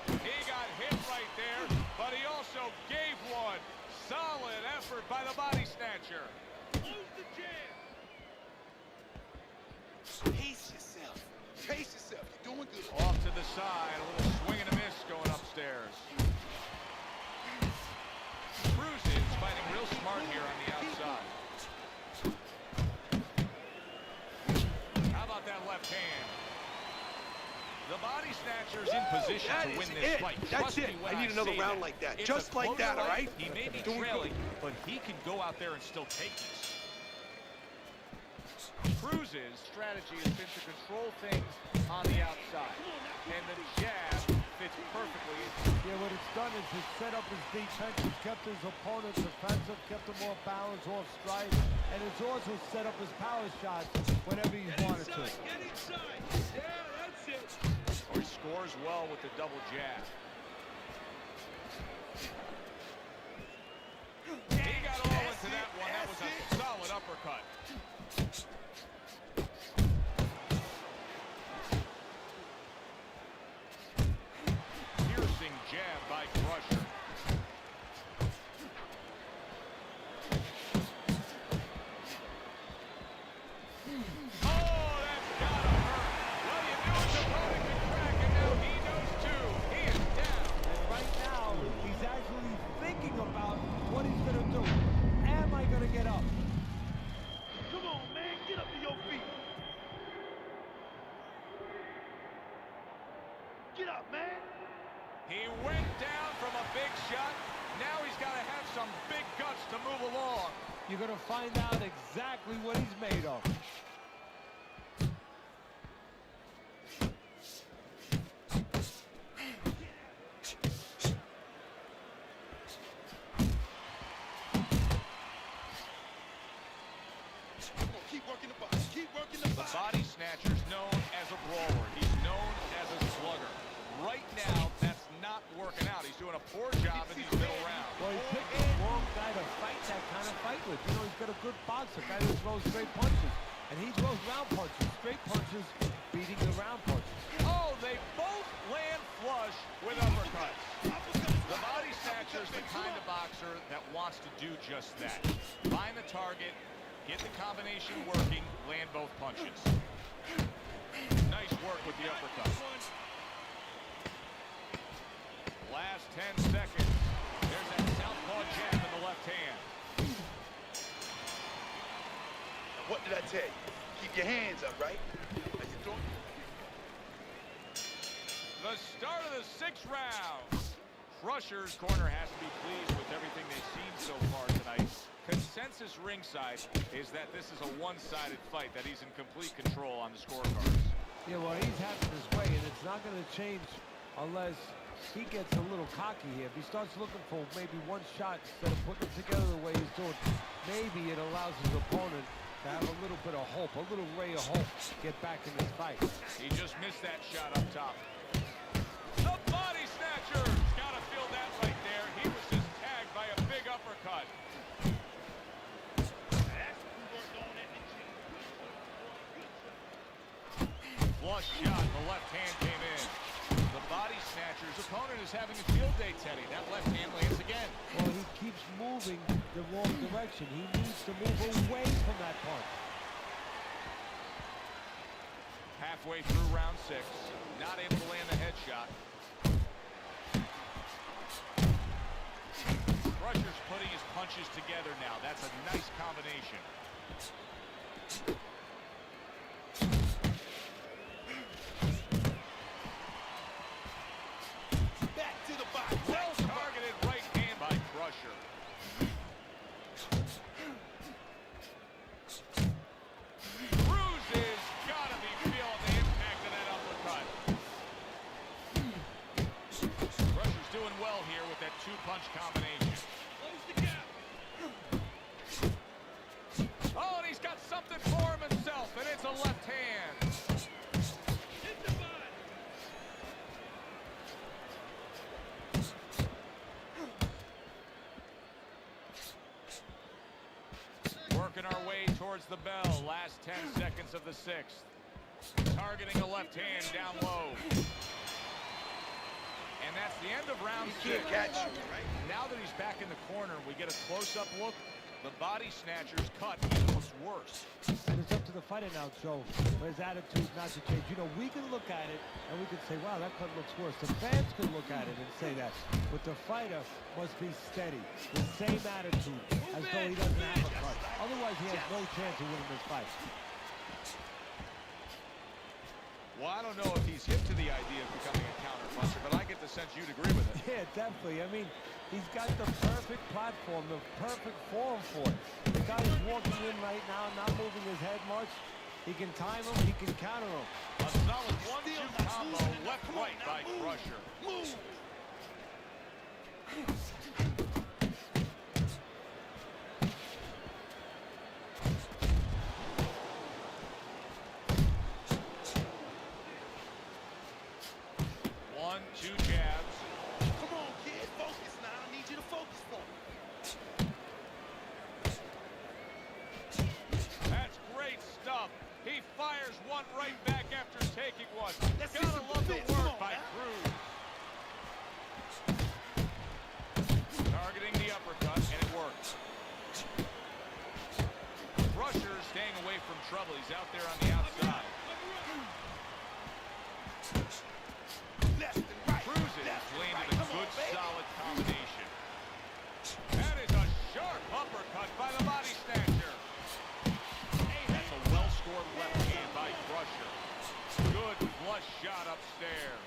He got hit right there, but he also gave one. Solid effort by the body snatcher. Close the jam. Pace yourself. Pace yourself. You're doing good. Off to the side, a little swing and a miss going upstairs. Cruz is fighting real smart here on the outside. How about that left hand? The body snatcher's in position to win this fight. That's it. I need another round like that. Just like that, all right? He may be trailing, but he can go out there and still take this. Cruz's strategy has been to control things on the outside, and the jab fits perfectly. Yeah, what it's done is it's set up his defense, it's kept his opponent defensive, kept him more balanced, off strike, and it's also set up his power shots whenever he wanted to. Get inside. Yeah, that's it. Or he scores well with the double jab. He got all into that one. That was a solid uppercut. Piercing jab by Crusher. Oh, that's gotta hurt. Well, you knew his opponent could crack, and now he knows too. He is down. And right now, he's actually thinking about what he's going to do. Am I going to get up? Come on, man. Get up to your feet. Get up, man. He went down from a big shot. Now he's got to have some big guts to move along. You're going to find out exactly what he's made of. Come on, keep working the body. Keep working the The body. body snatcher's known as a brawler. He's known as a slugger. Right now, that's not working out. He's doing a poor job in these middle rounds. Well, he picked the wrong guy to fight that kind of fight with. You know, he's got a good boxer, a guy who throws straight punches. And he throws round punches. Straight punches beating the round punches. Oh, they both land flush with uppercuts. The body snatcher's the kind of boxer that wants to do just that. Find the target, get the combination working, land both punches. Nice work with the uppercut. Last 10 seconds. There's that southpaw jab in the left hand. Now, what did I tell you? Keep your hands up, right? As you doing. The start of the 6th round. Crusher's corner has to be pleased with everything they've seen so far tonight. Consensus ringside is that this is a one-sided fight, that he's in complete control on the scorecards. Yeah, well, he's having his way, and it's not going to change unless he gets a little cocky here. If he starts looking for maybe one shot instead of putting it together the way he's doing, maybe it allows his opponent to have a little bit of hope, a little ray of hope to get back in this fight. He just missed that shot up top. The body snatcher's got to feel that right there. He was just tagged by a big uppercut. Flush shot, the left hand came in. The body snatcher's opponent is having a field day, Teddy. That left hand lands again. Well, he keeps moving the wrong direction. He needs to move away from that punch. Halfway through round 6, not able to land the headshot. Crusher's putting his punches together now. That's a nice combination. Back to the box. Well targeted right hand by Crusher. Cruz's gotta be feeling the impact of that uppercut. Crusher's doing well here with that 2-punch combination. Close the gap. Oh, and he's got something for him himself, and it's a left hand. Hit the body. Working our way towards the bell. Last 10 seconds of the 6th. Targeting a left hand down low. And that's the end of round 6. Can't catch you, right? Now that he's back in the corner, we get a close-up look. The body snatcher's cut even looks worse. And it's up to the fighter now, Joe, for his attitude not to change. You know, we can look at it and we can say, wow, that cut looks worse. The fans can look at it and say that. But the fighter must be steady, the same attitude, as though he doesn't have a cut. Otherwise, he has no chance of winning this fight. Well, I don't know if he's hip to the idea of becoming a counter-puncher, but I get the sense you'd agree with it. Yeah, definitely. I mean, he's got the perfect platform, the perfect form for it. The guy's walking in right now, not moving his head much. He can time him, he can counter him. A solid 1-2 combo, left-right by Crusher. Move. 1-2 jabs. Come on, kid. Focus now. I need you to focus for me. That's great stuff. He fires one right back after taking one. Let's see Gotta some love the defense. Come work on, by man. Cruz. Targeting the uppercut, and it works. Crusher staying away from trouble. He's out there on the outside. Left and right. Cruz Left has and landed right. a Come good, on, baby. solid combination. That is a sharp uppercut by the body snatcher. That's a well-scored left hand by Crusher. Good flush shot upstairs.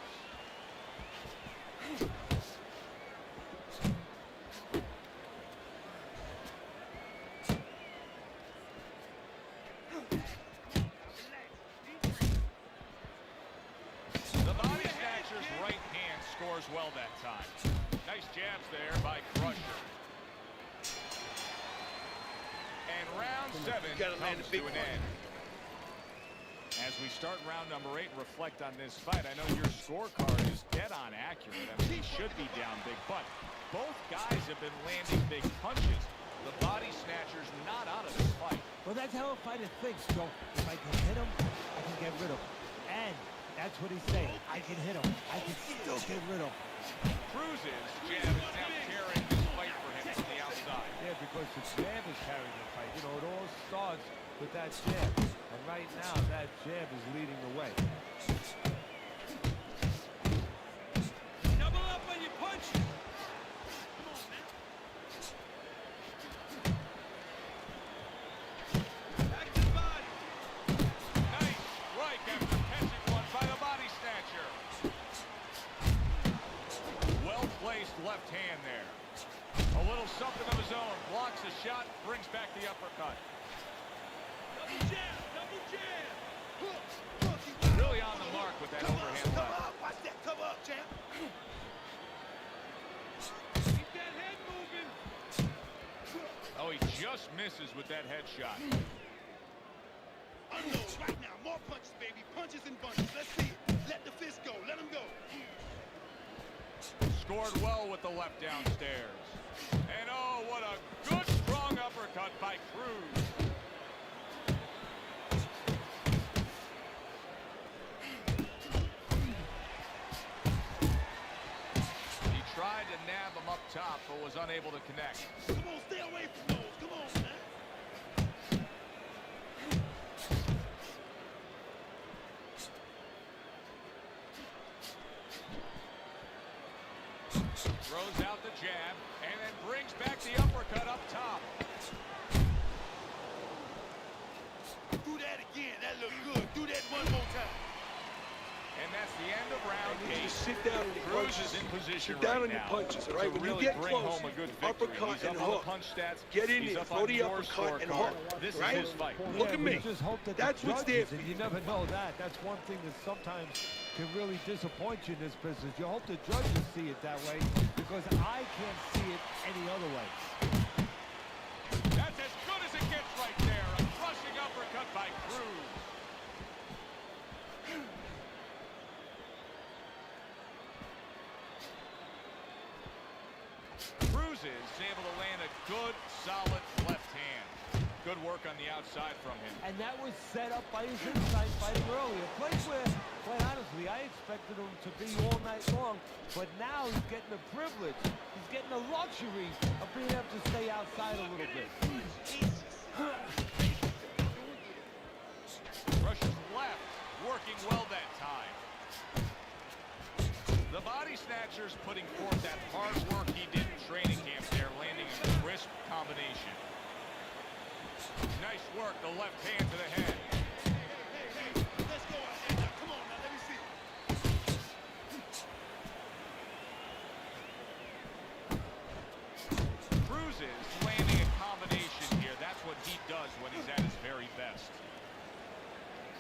The body snatcher's right hand scores well that time. Nice jabs there by Crusher. And round 7 gotta land comes a big to an one. end. As we start round number 8 and reflect on this fight, I know your scorecard is dead on accurate. I mean, he should be down big, but both guys have been landing big punches. The body snatcher's not out of this fight. Well, that's how a fighter thinks, Joe. If I can hit him, I can get rid of him. And that's what he's saying. I can hit him. I can still get rid of him. Cruz's jab is now carrying this fight for him from the outside. Yeah, because the jab is carrying the fight. You know, it all starts with that jab. And right now, that jab is leading the way. Double up on your punches. Back to the body. Nice strike after catching one by the body snatcher. Well-placed left hand there. A little something of his own. Blocks a shot, brings back the uppercut. Double jab. Double jab. Hook. Hook. You got Really it. on the mark with that Come overhand on, left. Come up. Watch that. Come up, champ. Keep that head moving. Oh, he just misses with that headshot. Unload right now. More punches, baby. Punches and bunches. Let's see it. Let the fist go. Let him go. Scored well with the left downstairs. And oh, what a good, strong uppercut by Cruz. He tried to nab him up top, but was unable to connect. Come on, stay away from those. Come on, man. Throws out the jab and then brings back the uppercut up top. Do that again. That looked good. Do that one more time. And that's the end of round You 8. just sit down on your Cruz punches. is in position Sit down right on your now punches, all right? to When really you get bring close, home a good victory. uppercut He's and up on the hook. punch stats. Get in He's there, up throw on the your uppercut and scorecard. hook. This right? is his fight. Look at we me. just hope that That's the what's there judges, for and you. you never know that. That's one thing that sometimes can really disappoint you in this business. You hope the judges see it that way, because I can't see it any other way. That's as good as it gets right there. A crushing uppercut by Cruz. Cruz is able to land a good, solid left hand. Good work on the outside from him. And that was set up by his inside fighting earlier. A place where, quite honestly, I expected him to be all night long, but now he's getting the privilege. He's getting the luxury of being able to stay outside a little bit. Russia's left, working well that time. The body snatcher's putting forth that hard work he did in training camp there, landing a crisp combination. Nice work, the left hand to the head. Let's go out there now. Come on now. Let me see. Cruz is landing a combination here. That's what he does when he's at his very best.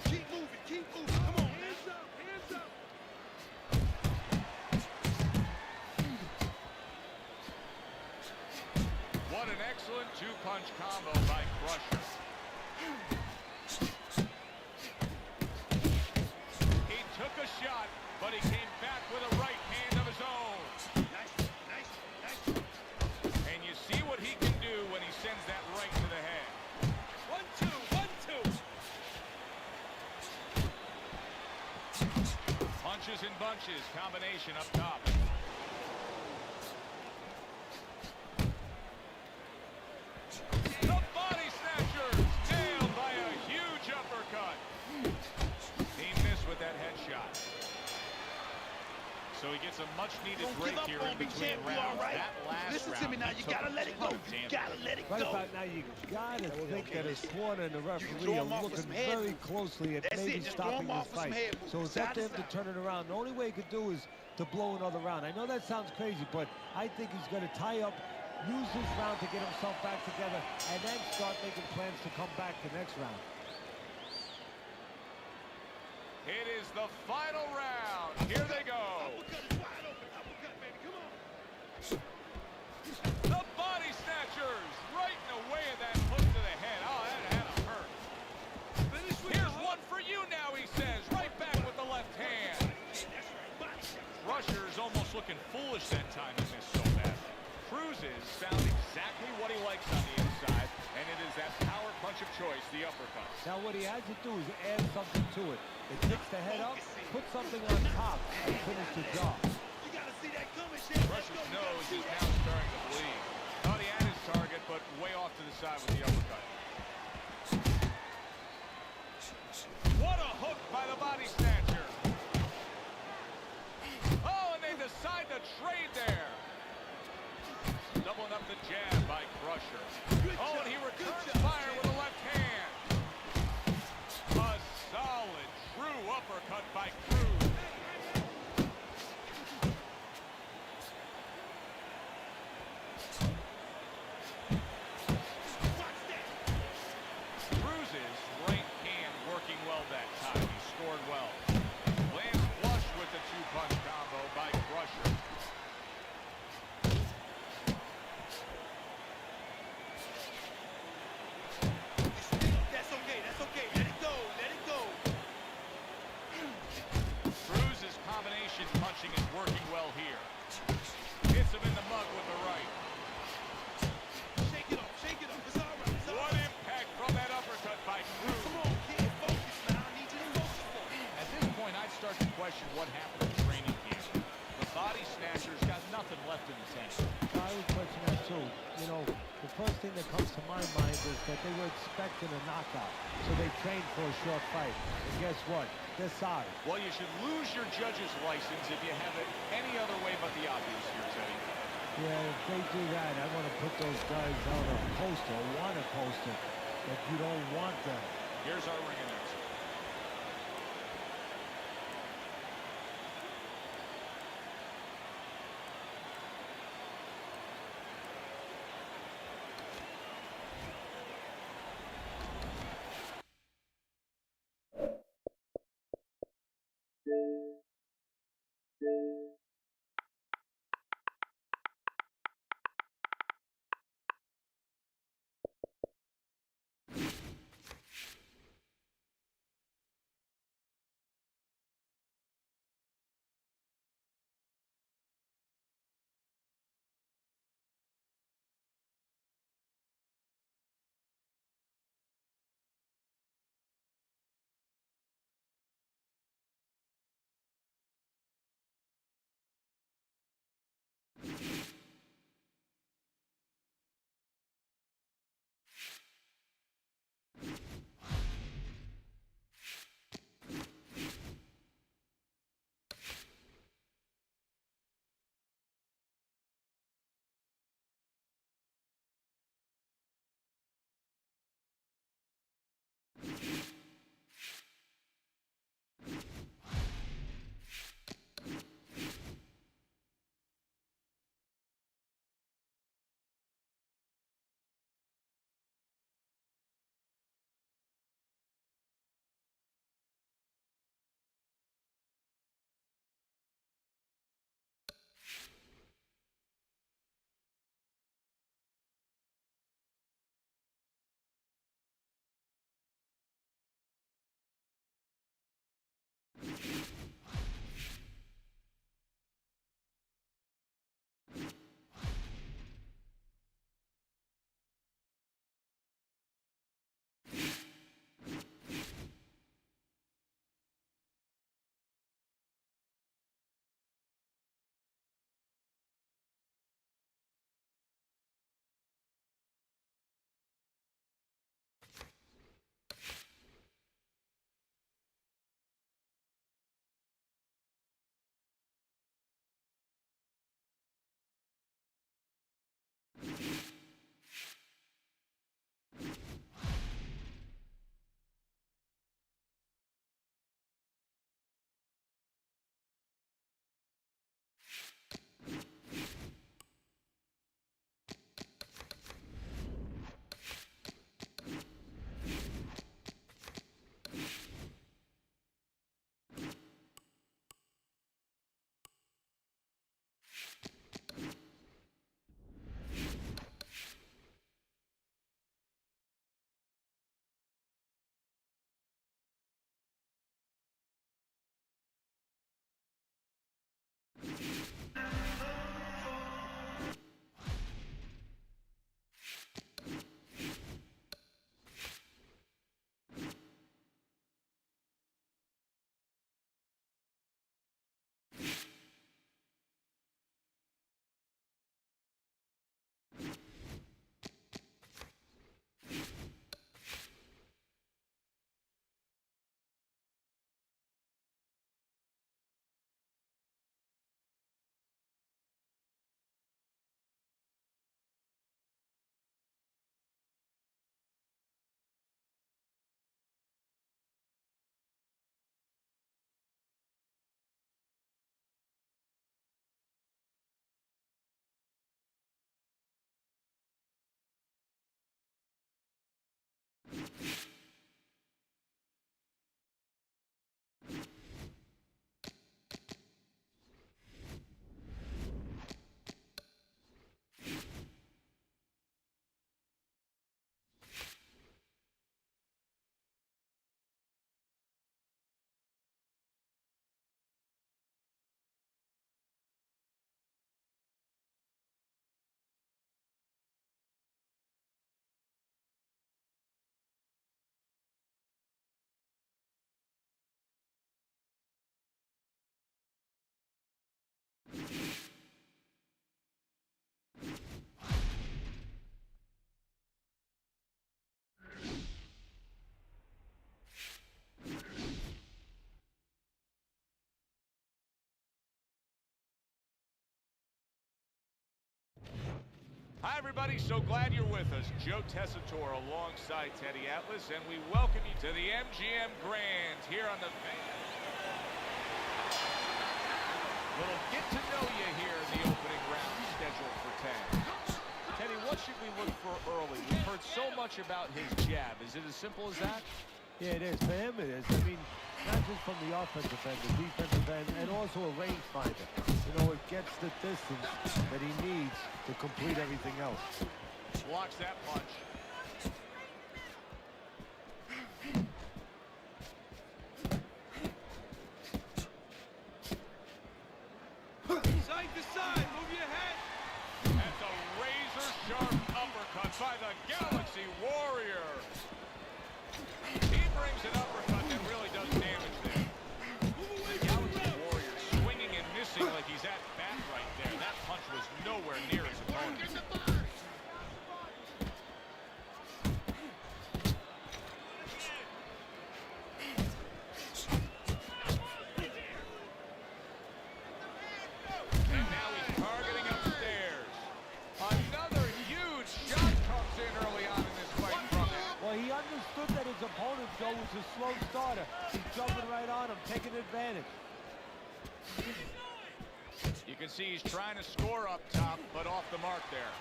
Keep moving. Keep moving. Come on, man. Hands up, hands up. What an excellent two-punch combo by Crusher. He took a shot, but he came back with a right hand of his own. Nice, nice, nice. And you see what he can do when he sends that right to the head. 1, 2, 1, 2. Punches and bunches, combination up top. The body snatchers, nailed by a huge uppercut. He missed with that headshot. So he gets a much-needed Don't break give up here on in me, between champ. You rounds. all right? That last Listen round, to me now. You took gotta a let it go. ton of You damage. gotta let it Right go. about now, you gotta think that his corner and the referee throw are him off with looking some head very movement. closely at That's maybe it. Just throw stopping him off this with some fight. head movement. So it's up Side to to him to side. turn it around. The only way he could do is to blow another round. I know that sounds crazy, but I think he's going to tie up, use this round to get himself back together, and then start making plans to come back the next round. It is the final round. Here they go. Uppercut is wide open. Uppercut, baby. Come on. The body snatchers right in the way of that hook to the head. Oh, that had to hurt. Finish with Here's the one for you now, he says. Right back with the left hand. That's right. Body shot. Crusher's almost looking foolish that time he missed so bad. Cruz has found exactly what he likes on the inside, and it is that power punch of choice, the uppercut. Now what he has to do is add something to it. It takes the head up, put something on top, and finish the job. You gotta see that coming, champ. Let's go. Crusher's You gotta nose see is that. now starting to bleed. Thought he had his target, but way off to the side with the uppercut. What a hook by the body snatcher. Oh, and they decide to trade there. Doubling up the jab by Crusher. Oh, and he returns fire with a left hand. A solid, true uppercut by Cruz. Watch that. Cruz's right hand working well that time. He scored well. Lands flush with the two-punch combo by Crusher. That's okay. That's okay. Let it go. Let it go. Cruz's combination punching is working well here. Hits him in the mug with the right. Shake it off. Shake it off. It's all right. It's all What right. impact from that uppercut by Cruz. Come on, kid. Focus, man. I need you to focus for me. At this point, I'd start to question what happened in training camp. The body snatcher's got nothing left in the tank. I would question that too. You know, the first thing that comes to my mind is that they were expecting a knockout, so they trained for a short fight. And guess what? They're sorry. Well, you should lose your judge's license if you have it any other way but the obvious here, Teddy. Yeah, if they do that, I want to put those guys on a poster, want a poster, but you don't want them. Here's our ring announcer. Hi, everybody. So glad you're with us. Joe Tessitore alongside Teddy Atlas, and we welcome you to the MGM Grand here on the little get to know you here in the opening round scheduled for 10. Teddy, what should we look for early? We've heard so much about his jab. Is it as simple as that? Yeah, it is. For him, it is. I mean, not just from the offensive end, the defensive end, and also a rangefinder. You know, it gets the distance that he needs to complete everything else. Blocks that punch. Side to side, move your head. That's a razor-sharp uppercut by the Galaxy Warrior. He brings an uppercut that really does damage there. The Galaxy Warrior swinging and missing like he's at bat right there. That punch was nowhere near his opponent. And now he's targeting upstairs. Another huge shot comes in early on in this fight from him. Well, he understood that his opponent, Joe, was a slow starter. He's jumping right on him, taking advantage. You can see he's trying to score up top, but off the mark there.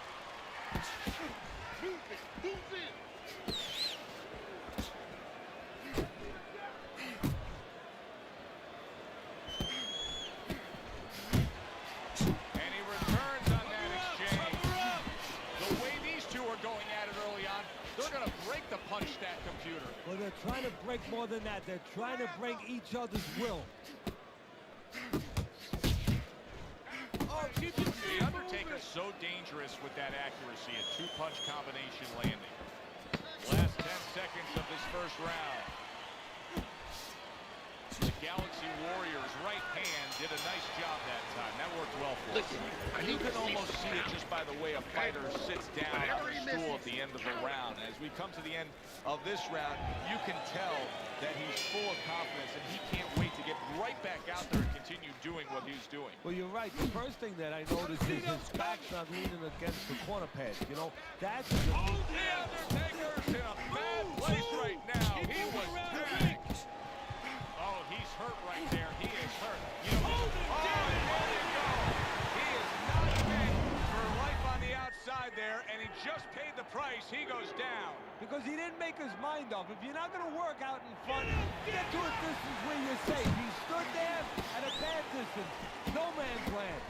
Move it. Move it. And he returns on that exchange. The way these two are going at it early on, they're going to break the punch stat computer. Well, they're trying to break more than that. They're trying to break each other's will. The Undertaker's so dangerous with that accuracy, a two-punch combination landing. Last 10 seconds of this first round. The Galaxy Warrior's right hand did a nice job that time. That worked well for him. You can almost see it just by the way a fighter sits down on the stool at the end of the round. As we come to the end of this round, you can tell that he's full of confidence and he can't wait to get right back out there and continue doing what he's doing. Well, you're right. The first thing that I noticed is his back's not leaning against the corner pads. You know, that's the The Undertaker's in a bad place right now. He was tagged. Oh, he's hurt right there. He is hurt. You know, there you go. He is not fit for life on the outside there, and he just paid the price. He goes down. because he didn't make his mind up. If you're not going to work out in front, get to a distance where you're safe. He stood there at a bad distance. No man's land.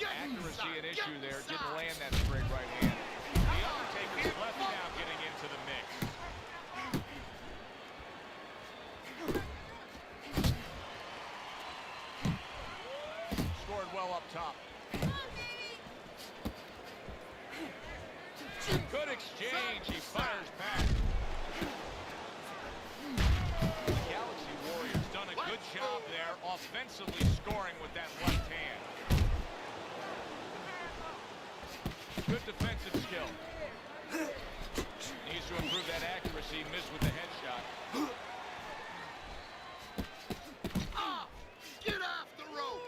Accuracy an issue there. Didn't land that straight right hand. The Undertaker's left now getting into the mix. Scored well up top. Good exchange. He fires back. The Galaxy Warriors done a good job there offensively scoring with that left hand. Good defensive skill. Needs to improve that accuracy. Missed with the headshot. Get off the rope!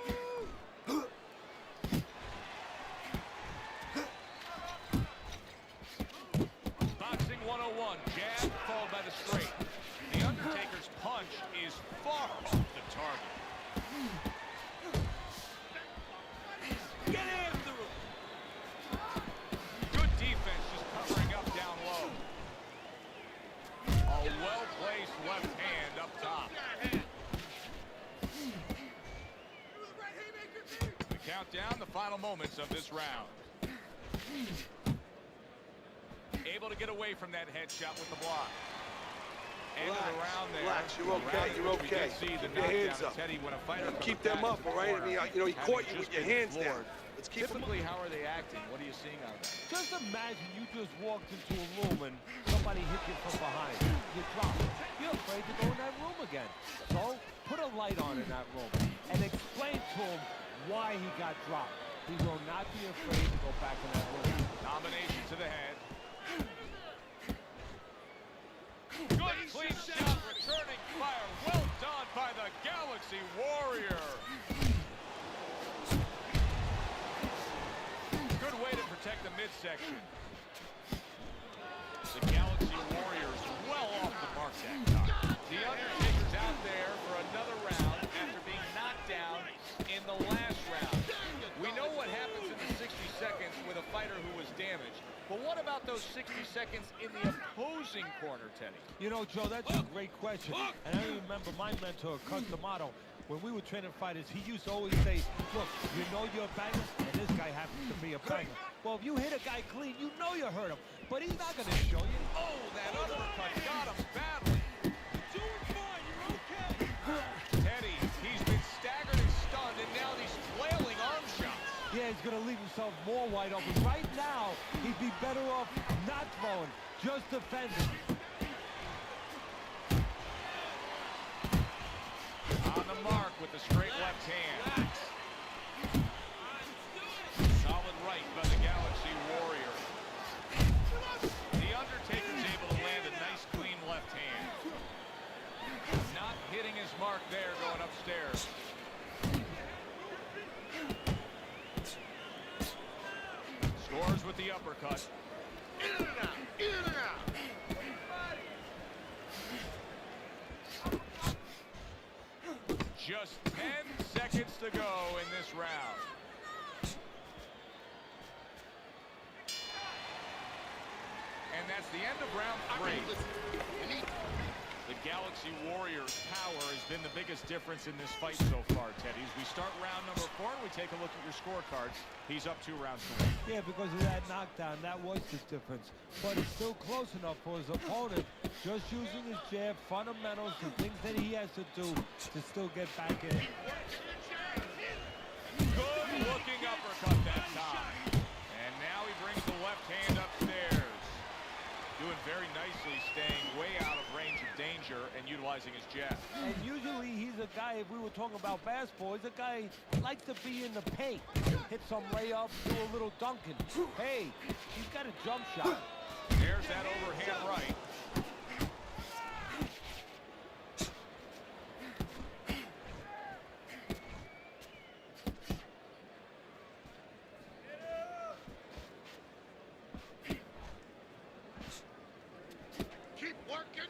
Boxing 101. Jab followed by the straight. The Undertaker's punch is far off the target. Get after him! Good defense just covering up down low. A well-placed left hand up top. The countdown, the final moments of this round. Able to get away from that headshot with the block. End of the round there. Relax, you're okay, you're okay. See the Keep your hands knockdown of up. Teddy when a fighter Keep them up, all right? I mean, you know, he caught you with your hands down. Let's keep them up. Typically, how are they acting? What are you seeing out of that? Just imagine you just walked into a room and somebody hit you from behind. You drop. You're afraid to go in that room again. So, put a light on in that room and explain to him why he got dropped. He will not be afraid to go back in that room. Combination to the head. Good clean shot, returning fire. Well done by the Galaxy Warrior. Good way to protect the midsection. The Galaxy Warriors well off the mark that time. The Undertaker's out there for another round after being knocked down in the last round. We know what happens in the 60 seconds with a fighter who was damaged. But what about those 60 seconds in the opposing corner, Teddy? You know, Joe, that's a great question. And I remember my mentor, Cus D'Amato, when we were training fighters, he used to always say, look, you know you're a banger, and this guy happens to be a banger. Well, if you hit a guy clean, you know you hurt him. But he's not going to show you. Oh, that uppercut got him badly. You're doing fine. You're okay. Teddy, he's been staggered and stunned, and now these flailing arm shots. Yeah, he's going to leave himself more wide open. Right now, he'd be better off not throwing, just defending. On the mark with the straight left hand. Solid right by the Galaxy Warrior. The Undertaker's able to land a nice clean left hand. Not hitting his mark there going upstairs. Scores with the uppercut. In and out. In and out. Just 10 seconds to go in this round. And that's the end of round 3. The Galaxy Warriors' power has been the biggest difference in this fight so far, Teddy. As we start round number 4 and we take a look at your scorecards, he's up 2 rounds to 1. Yeah, because of that knockdown, that was the difference. But it's still close enough for his opponent, just using his jab, fundamentals, the things that he has to do to still get back in. Good looking uppercut that time. And now he brings the left hand upstairs. Doing very nicely, staying way out of range of danger and utilizing his jab. And usually he's a guy, if we were talking about basketball, he's a guy who likes to be in the paint. Hit some layup, do a little dunking. Hey, he's got a jump shot. There's that overhand right.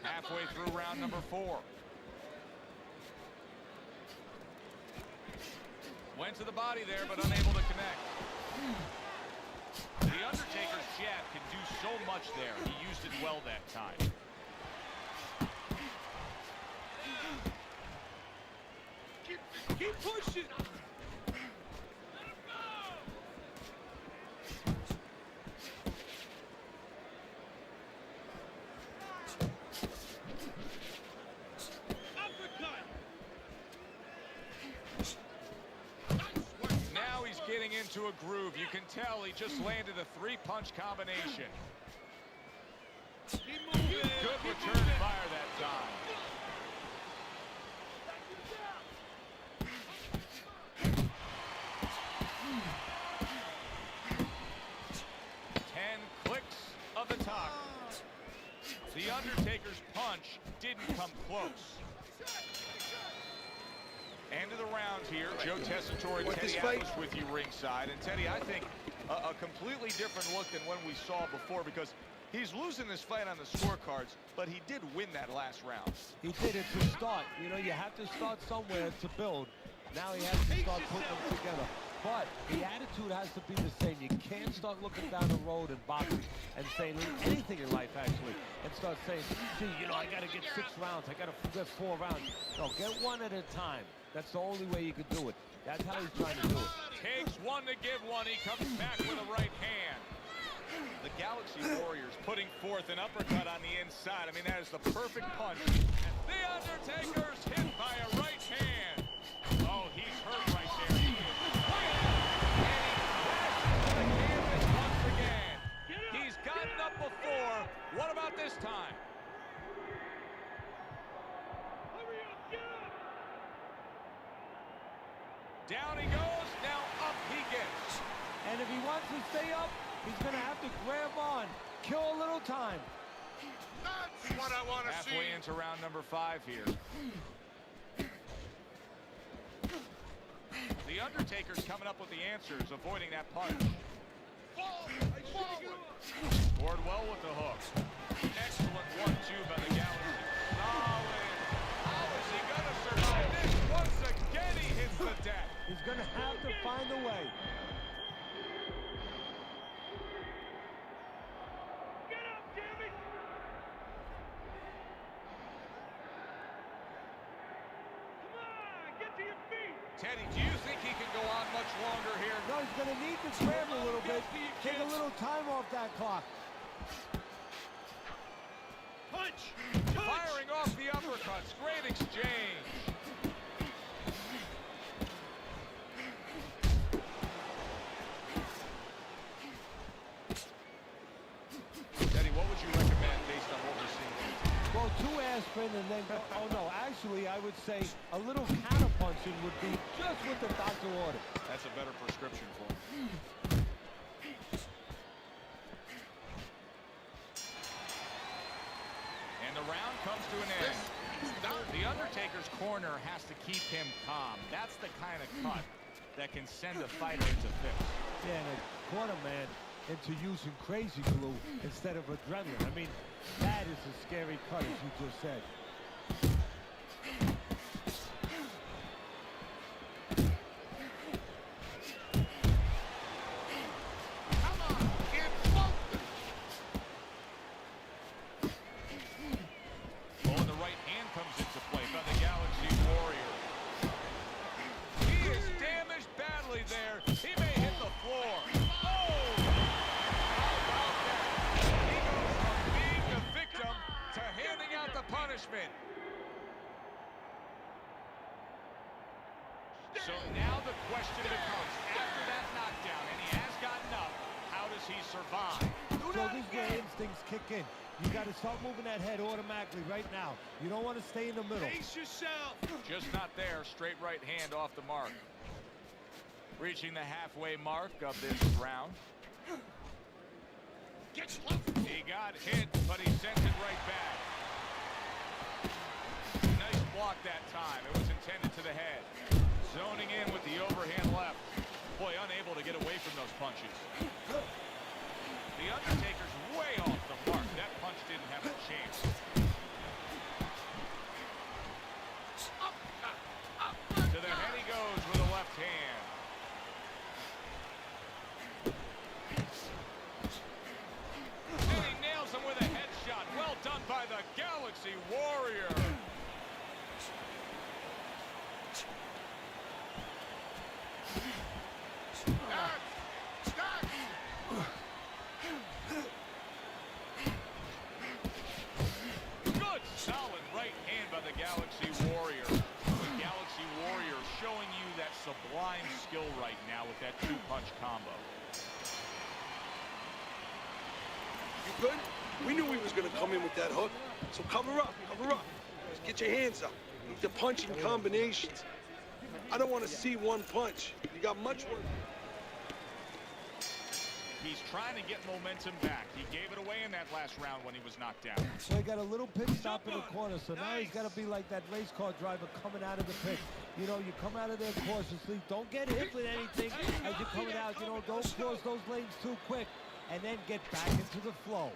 Halfway through round number 4. Went to the body there, but unable to connect. The Undertaker's jab can do so much there. He used it well that time. Keep pushing. Getting into a groove. You can tell he just landed a 3-punch combination. Good return fire that time. Ten clicks of the top. The Undertaker's punch didn't come close. End of the round here. Joe Tessitore and Teddy Atlas with you ringside. And Teddy, I think a completely different look than when we saw before, because he's losing this fight on the scorecards, but he did win that last round. He did it to start. You know, you have to start somewhere to build. Now he has to start putting them together. But the attitude has to be the same. You can't start looking down the road in boxing and saying anything in life, actually, and start saying, gee, you know, I got to get 6 rounds. I got to get 4 rounds. No, get 1 at a time. That's the only way you can do it. That's how he's trying to do it. Takes 1 to give 1. He comes back with a right hand. The Galaxy Warriors putting forth an uppercut on the inside. I mean, that is the perfect punch. The Undertaker's hit by a right hand. Oh, he's hurt right there. He is fighting. And he crashes to the canvas once again. He's gotten up before. What about this time? Down he goes, now up he gets. And if he wants to stay up, he's going to have to grab on, kill a little time. That's what I want to see. Halfway into round number 5 here. The Undertaker's coming up with the answers, avoiding that punch. Scored well with the hook. Excellent 1-2 by the Galaxy. Solid. How is he going to survive this? Once again, he hits the deck. He's going to have to find a way. Get up, damn it! Come on, get to your feet! Teddy, do you think he can go on much longer here? No, he's going to need to grab a little bit. Take a little time off that clock. Punch! Firing off the uppercuts. Great exchange. Teddy, what would you recommend based on what we're seeing? Well, 2 aspirin and then go. Oh, no, actually, I would say a little counterpunching would be just what the doctor ordered. That's a better prescription for him. And the round comes to an end. The Undertaker's corner has to keep him calm. That's the kind of cut that can send a fighter into fits. Yeah, and a corner man into using crazy glue instead of adrenaline. I mean, that is a scary cut, as you just said. Come on, get focused. Oh, and the right hand comes into play by the Galaxy Warrior. He is damaged badly there. He may hit the floor. Oh! How about that? He goes from being the victim to handing out the punishment. So now the question becomes, after that knockdown, and he has gotten up, how does he survive? So this is where instincts kick in. You got to start moving that head automatically right now. You don't want to stay in the middle. Pace yourself! Just not there. Straight right hand off the mark. Reaching the halfway mark of this round. Get close. He got hit, but he sent it right back. Nice block that time. It was intended to the head. Zoning in with the overhand left. Boy, unable to get away from those punches. The Undertaker's way off the mark. That punch didn't have a chance. To the head he goes with a left hand. And he nails him with a headshot. Well done by the Galaxy Warrior. Good, solid right hand by the Galaxy Warrior. The Galaxy Warrior showing you that sublime skill right now with that 2-punch combo. You good? We knew he was going to come in with that hook. So cover up, cover up. Just get your hands up. Need to punch in combinations. I don't want to see one punch. You got much work. He's trying to get momentum back. He gave it away in that last round when he was knocked down. So he got a little pit stop in the corner. So now he's got to be like that race car driver coming out of the pit. You know, you come out of there cautiously. Don't get hit with anything as you're coming out. You know, don't cross those lanes too quick. And then get back into the flow.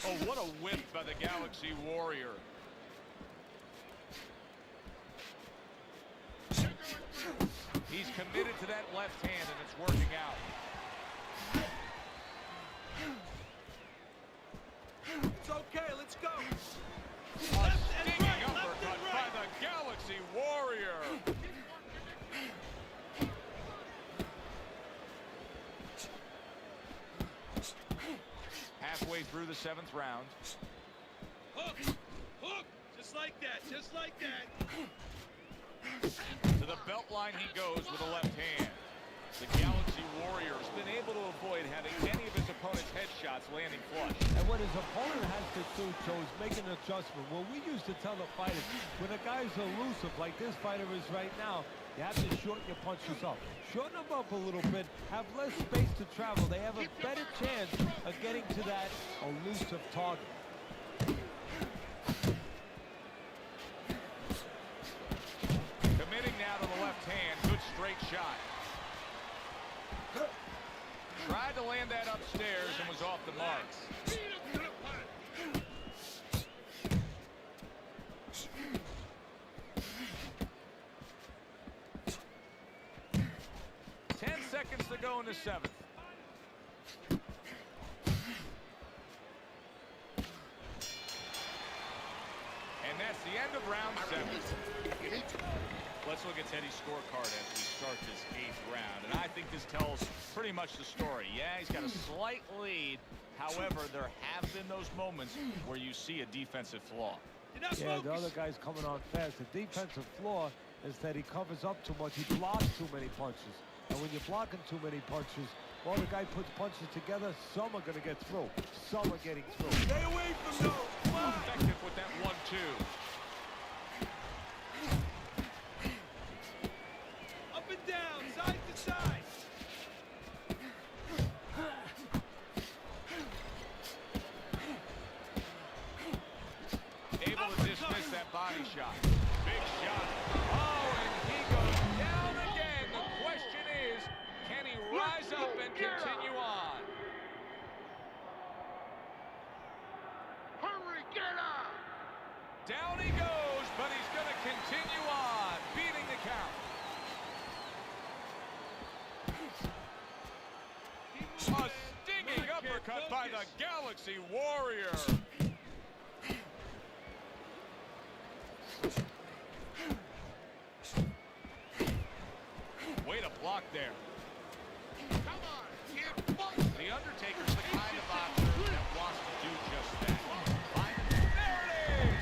Oh, what a whip by the Galaxy Warrior. He's committed to that left hand, and it's working out. It's okay, let's go. A stinging uppercut by the Galaxy Warrior. Halfway through the 7th round. Hook! Hook! Just like that, just like that. To the belt line he goes with a left hand. The Galaxy Warrior has been able to avoid having any of his opponent's headshots landing flush. And what his opponent has to do, Joe, is make an adjustment. Well, we used to tell the fighters, when a guy's elusive like this fighter is right now, you have to shorten your punches up. Shorten them up a little bit, have less space to travel. They have a better chance of getting to that elusive target. Committing now to the left hand. Good straight shot. Tried to land that upstairs and was off the mark. 10 seconds to go in the 7th. And that's the end of round 7. Let's look at Teddy's scorecard as we start this 8th round. And I think this tells pretty much the story. Yeah, he's got a slight lead. However, there have been those moments where you see a defensive flaw. Yeah, the other guy's coming on fast. The defensive flaw is that he covers up too much. He blocks too many punches. And when you're blocking too many punches, well, the guy puts punches together, some are going to get through. Some are getting through. Stay away from those. Effective with that 1-2. Up and down, side to side. Able to dismiss that body shot. Big shot. Oh, and he goes down again. The question is, can he rise up and continue on? Hurry, get up! Down he goes, but he's going to continue on, beating the count. A stinging uppercut by the Galaxy Warrior. Way to block there. Come on, get fucked! The Undertaker's the kind of boxer that wants to do just that. There it is!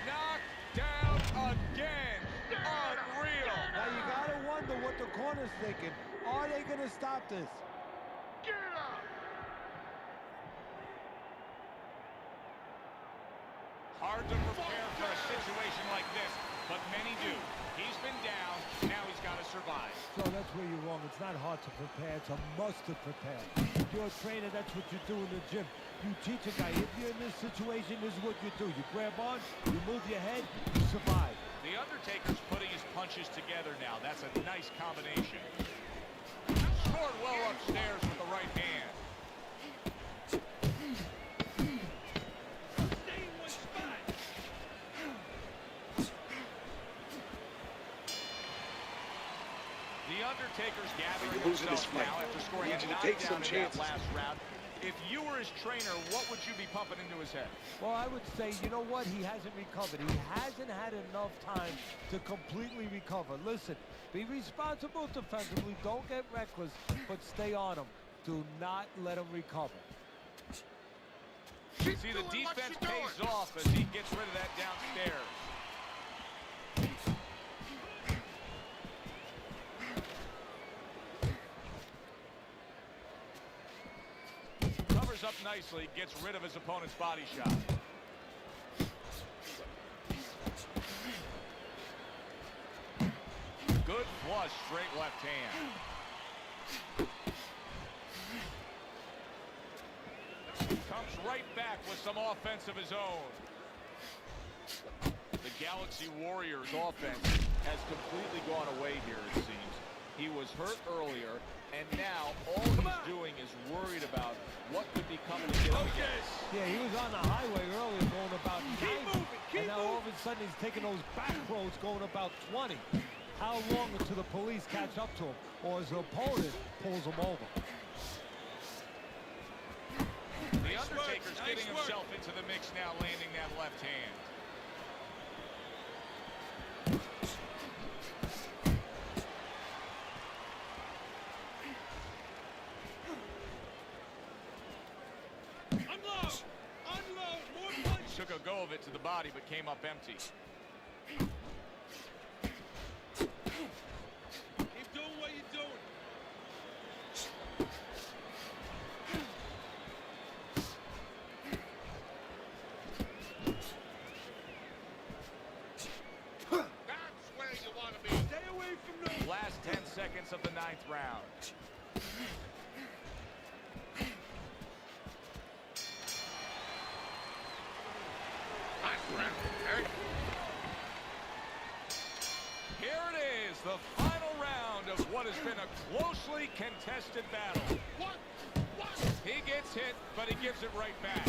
Knocked down again. Unreal. Now, you got to wonder what the corner's thinking. Are they going to stop this? Get up! Hard to prepare for a situation like this, but many do. He's been down, now he's got to survive. So that's where you're wrong. It's not hard to prepare. It's a must to prepare. If you're a trainer, that's what you do in the gym. You teach a guy, if you're in this situation, this is what you do. You grab on, you move your head, you survive. The Undertaker's putting his punches together now. That's a nice combination. Scored well upstairs with the right hand. Stay in one spot. The Undertaker's gathering losing this himself fight. now after scoring a Need you to take knockdown some in that chances. last round. If you were his trainer, what would you be pumping into his head? Well, I would say, you know what? He hasn't recovered. He hasn't had enough time to completely recover. Listen, be responsible defensively. Don't get reckless, but stay on him. Do not let him recover. See, the defense pays off as he gets rid of that downstairs. Covers up nicely, gets rid of his opponent's body shot. Good flush, straight left hand. Comes right back with some offense of his own. The Galaxy Warriors offense has completely gone away here, it seems. He was hurt earlier, and now all he's doing is worried about what could be coming to get him again. Yeah, he was on the highway earlier going about 90, and now all of a sudden he's taking those back roads going about 20. How long until the police catch up to him, or his opponent pulls him over? The Undertaker's getting himself into the mix now, landing that left hand. Unload! Unload! More punch! Took a go of it to the body, but came up empty. Keep doing what you're doing. minutes of the 9th round. Here it is, the final round of what has been a closely contested battle. He gets hit, but he gives it right back.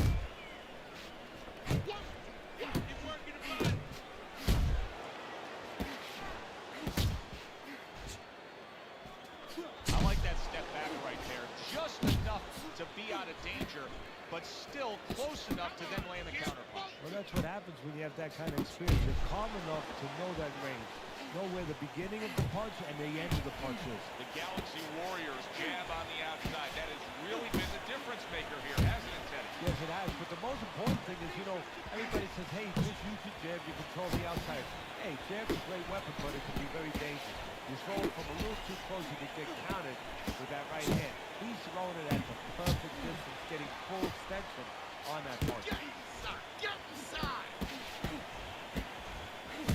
I like that step back right there. Just enough to be out of danger, but still close enough to then land the counterpunch. Well, that's what happens when you have that kind of experience. You're calm enough to know that range. Know where the beginning of the punch and the end of the punch is. The Galaxy Warriors jab on the outside. That has really been the difference maker here, hasn't it, Teddy? Yes, it has. But the most important thing is, you know, everybody says, hey, just use your jab, you control the outside. Hey, jab's a great weapon, but it can be very dangerous. You throw it from a little too close, you can get countered with that right hand. He's throwing it at the perfect distance, getting full extension on that punch. Get inside! Get inside!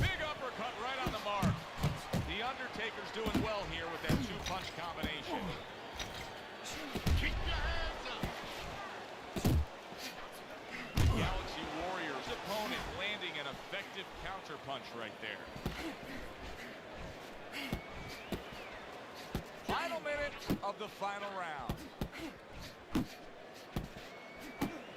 Big uppercut right on the mark. The Undertaker's doing well here with that two-punch combination. Keep your hands up! Galaxy Warriors opponent landing an effective counterpunch right there. Final minute of the final round.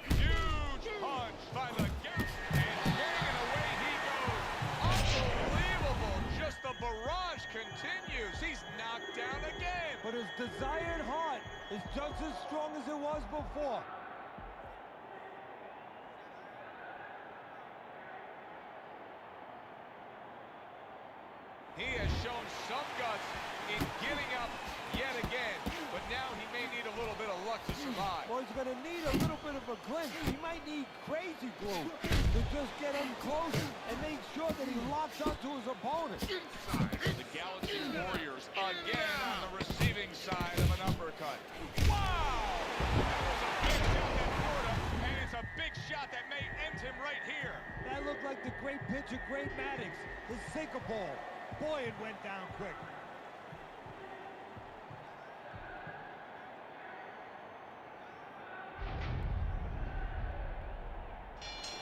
Huge punch by the Galaxy, and getting it away he goes. Unbelievable, just the barrage continues. He's knocked down again. But his desired heart is just as strong as it was before. He has shown some guts in getting up yet again, but now he may need a little bit of luck to survive. Well, he's going to need a little bit of a glimpse. He might need crazy glue to just get him close and make sure that he locks onto his opponent. The Galaxy Warriors again on the receiving side of an uppercut. Wow! That was a big shot that hurt him, and it's a big shot that may end him right here. That looked like the great pitcher, Great Maddox, his sinker ball. Boy, it went down quick.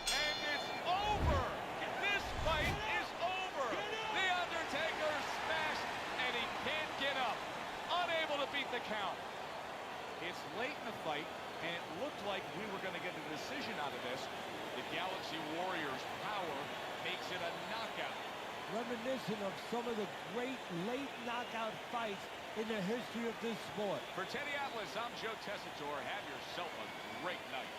And it's over! This fight is over! The Undertaker smashed, and he can't get up. Unable to beat the count. It's late in the fight, and it looked like we were going to get a decision out of this. The Galaxy Warriors' power makes it a knockout. Reminiscent of some of the great late knockout fights in the history of this sport. For Teddy Atlas, I'm Joe Tessitore. Have yourself a great night.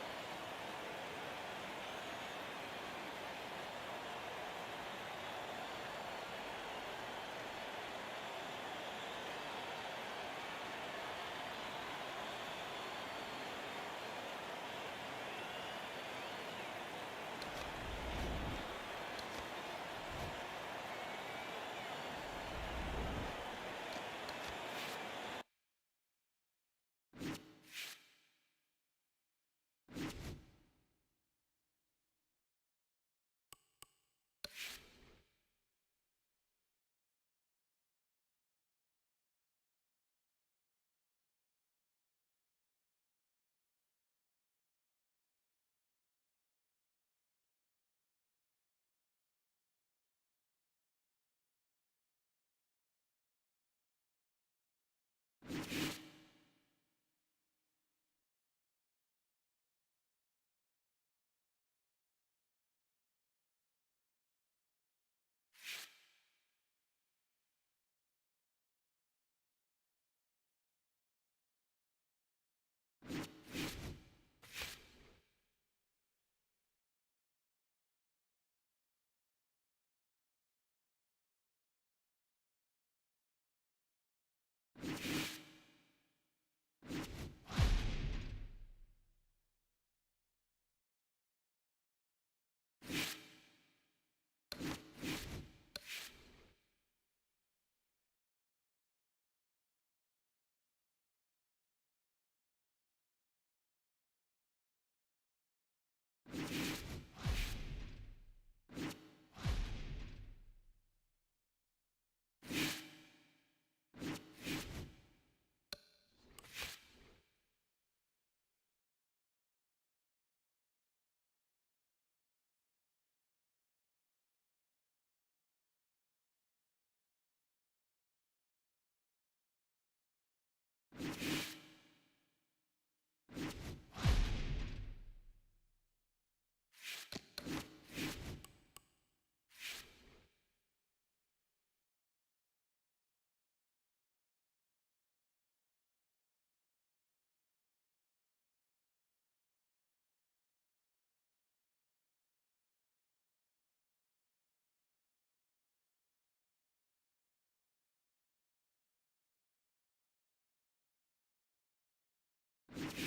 Hi,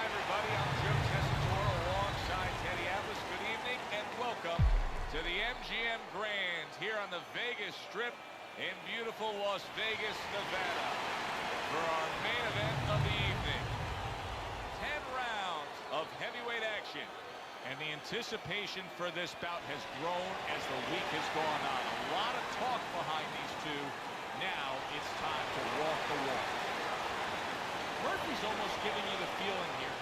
everybody. I'm Jim Tessitore alongside Teddy Atlas. Good evening and welcome to the MGM Grand here on the Vegas Strip in beautiful Las Vegas, Nevada for our main event of the evening. 10 rounds of heavyweight action, and the anticipation for this bout has grown as the week has gone on. A lot of talk behind these two. Now it's time to walk the walk. Murphy's almost giving you the feeling here.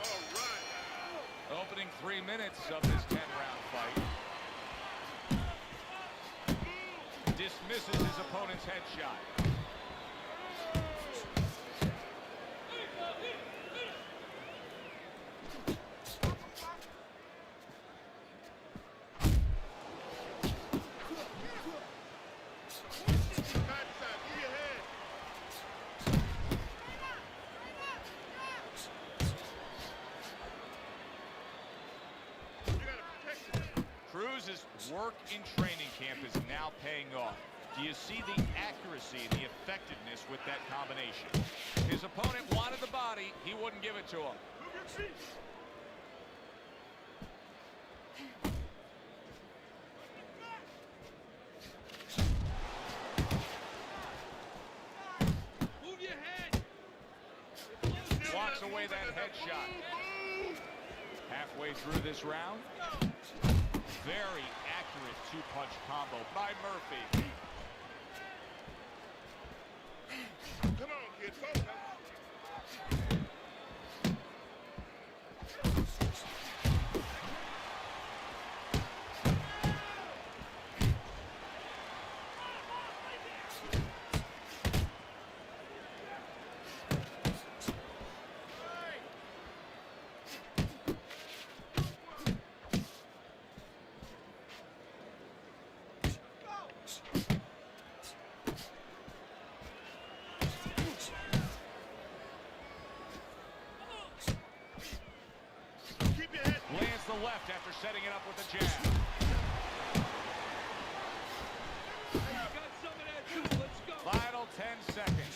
All right. Opening 3 minutes of this 10-round fight. Dismisses his opponent's headshot. Cruz's work in training camp is now paying off. Do you see the accuracy and the effectiveness with that combination? His opponent wanted the body. He wouldn't give it to him. Move your head. Walks away that headshot. Halfway through this round. Very accurate two-punch combo by Murphy. Come on, kid. Focus. Lands the left after setting it up with a jab. Got some of that too. Let's go. Final 10 seconds.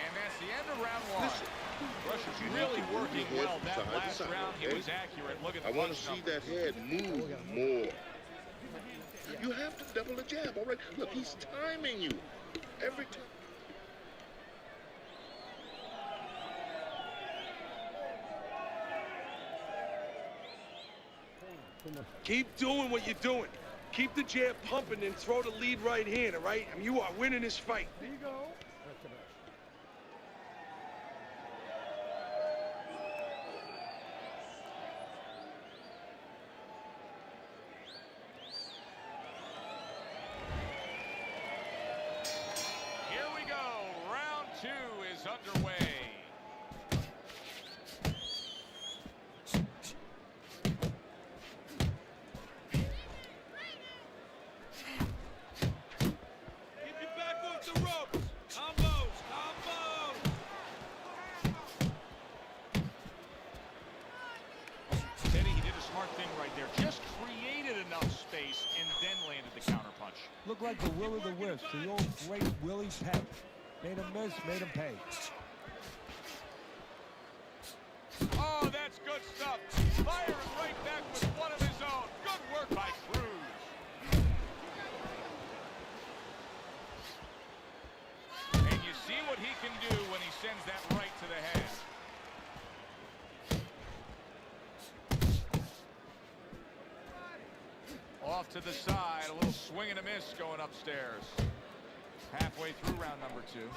And that's the end of round one. Russia's really working well. That last round, he was accurate. Look at the I want to punch see numbers. that head move more. You have to double the jab. All right. Look, he's timing you every time. Keep doing what you're doing. Keep the jab pumping and throw the lead right hand, all right? I mean, you are winning this fight. There you go. Here we go. Round 2 is underway. Get your back off the ropes. Combos. Combos. Teddy, he did a smart thing right there. Just created enough space and then landed the counterpunch. Looked like the will of the wisp, the old great Willie Pep. Made him miss, made him pay. Oh, that's good stuff. Firing right back with one of his own. Good work by Cruz. And you see what he can do when he sends that right to the head. Off to the side, a little swing and a miss going upstairs. Halfway through round number 2.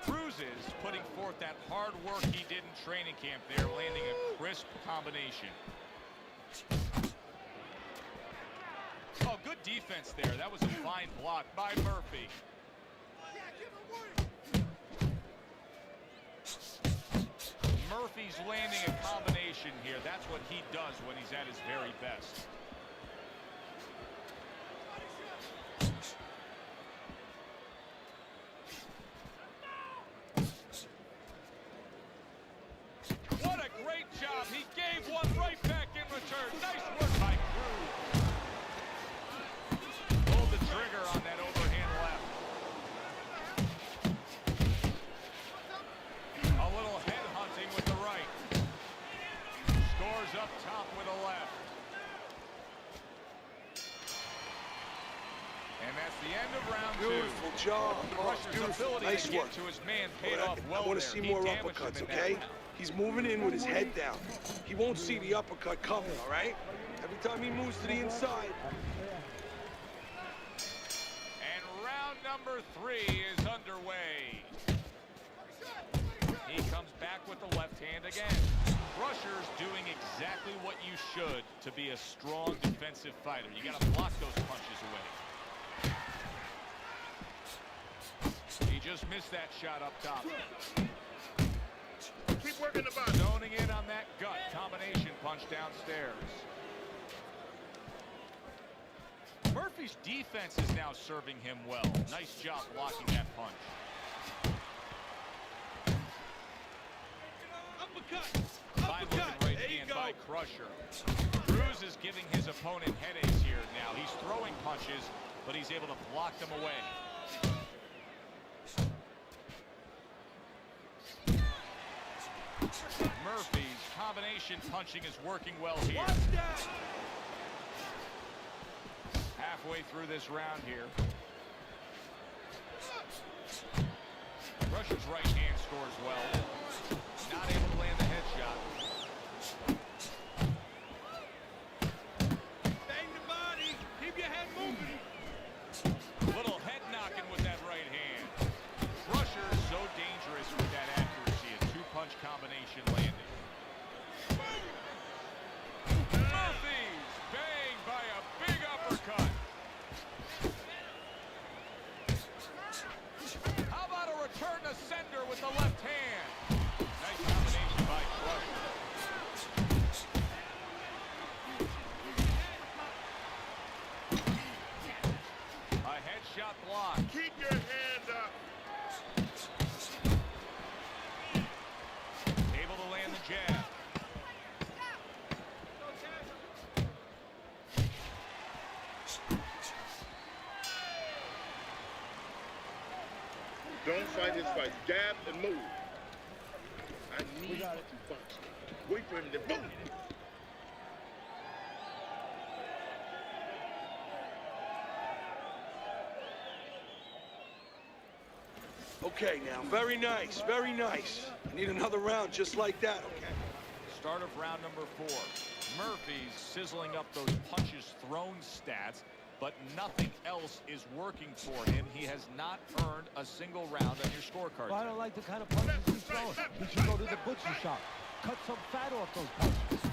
Cruz is putting forth that hard work he did in training camp there, landing a crisp combination. Oh, good defense there. That was a fine block by Murphy. Murphy's landing a combination here. That's what he does when he's at his very best. What a great job. He gave one right back in return. Nice work by Cruz. Pulled the trigger on that overhand left. A little head hunting with the right. Scores up top with a left. And that's the end of round two. Beautiful job. Crusher's ability Nice to work. get to his man paid off well I want to there. see He more damaged him uppercuts, in that okay? round. He's moving in with his head down. He won't see the uppercut coming, all right? Every time he moves to the inside. And round number 3 is underway. He comes back with the left hand again. Crusher's doing exactly what you should to be a strong defensive fighter. You got to block those punches away. He just missed that shot up top. Keep working the body. Zoning in on that gut combination punch downstairs. Murphy's defense is now serving him well. Nice job blocking that punch. Fine looking right hand by Crusher. Cruz is giving his opponent headaches here now. He's throwing punches, but he's able to block them away. Murphy's combination punching is working well here. Halfway through this round here. Crusher's right hand scores well. Not able to land the headshot. Bang the body. Keep your head moving. Little head knocking with that right hand. Crusher is so dangerous with that accuracy. A two-punch combination landing. Murphy's bang by a big uppercut. How about a return to sender with the left hand? Nice combination by Crusher. A headshot block. Keep your hand up. Able to land the jab. Don't fight his fight. Jab and move. I need to box. Wait for him to boom. Okay, now, very nice, very nice. I need another round just like that, okay? Start of round number 4. Murphy's sizzling up those punches thrown stats, but nothing else is working for him. He has not earned a single round on your scorecard. Well, I don't like the kind of punches he's throwing. He should go to the butcher shop. Cut some fat off those punches.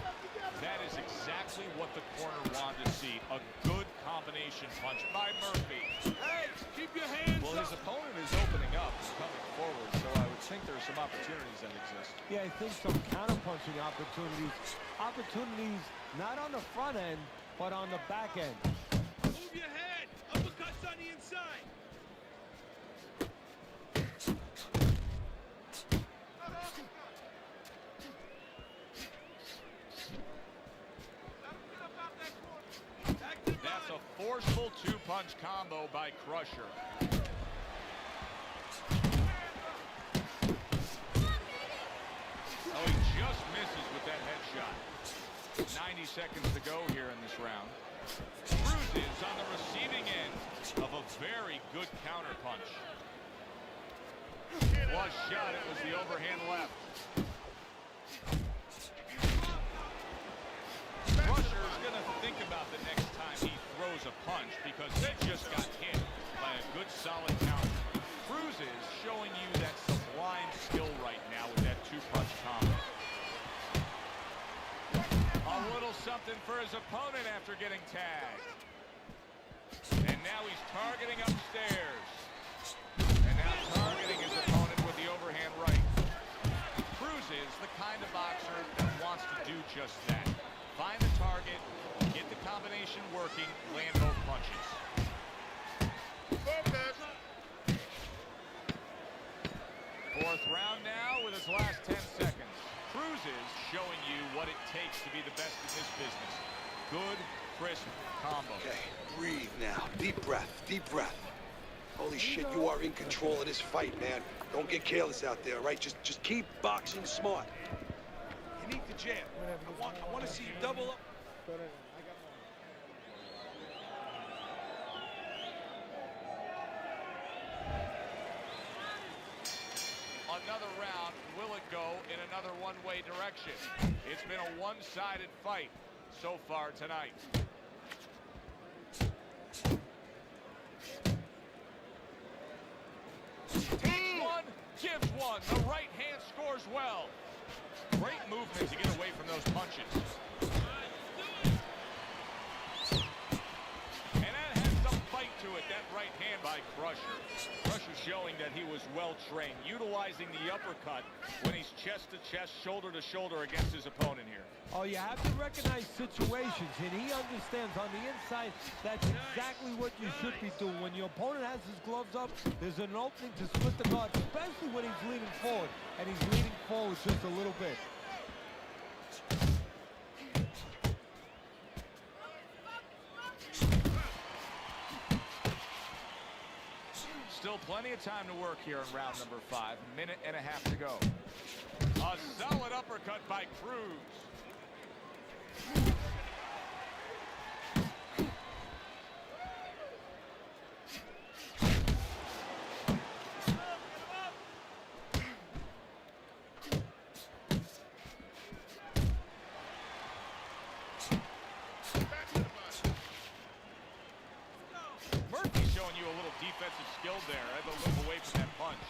That is exactly what the corner wanted to see. A good combination punch by Murphy. Hey, keep your hands Well, up. his opponent is opening up, he's coming forward, so I would think there are some opportunities that exist. Yeah, I think some counter-punching opportunities. Opportunities not on the front end, but on the back end. Move your head. Uppercuts on the inside. That's a forceful two-punch combo by Crusher. Oh, he just misses with that headshot. 90 seconds to go here in this round. Cruz is on the receiving end of a very good counterpunch. Flush shot, it was the overhand left. Crusher is going to think about the next time he throws a punch because he just got hit by a good solid counter. Cruz is showing you that sublime skill right now with that two-punch combo. A little something for his opponent after getting tagged. And now he's targeting upstairs. And now targeting his opponent with the overhand right. Cruz is the kind of boxer that wants to do just that. Find the target, get the combination working, land both punches. Focus. Fourth round now with his last 10 seconds. Cruz is showing you what it takes to be the best in this business. Good, crisp combo. Okay, breathe now. Deep breath, deep breath. Holy shit, you are in control of this fight, man. Don't get careless out there, all right? Just keep boxing smart. You need to jab. I want to see you double up. Another round, will it go in another one-way direction? It's been a one-sided fight so far tonight. Takes one, gives one. The right hand scores well. Great movement to get away from those punches. And that has some fight to it, that right hand by Crusher. Crusher showing that he was well-trained, utilizing the uppercut when he's chest-to-chest, shoulder-to-shoulder against his opponent here. Oh, you have to recognize situations, and he understands on the inside that's exactly what you should be doing. When your opponent has his gloves up, there's an opening to split the guard, especially when he's leaning forward, and he's leaning forward just a little bit. Still plenty of time to work here in round number 5. Minute and a half to go. A solid uppercut by Cruz. Murphy's showing you a little defensive skill there. I had to look away from that punch.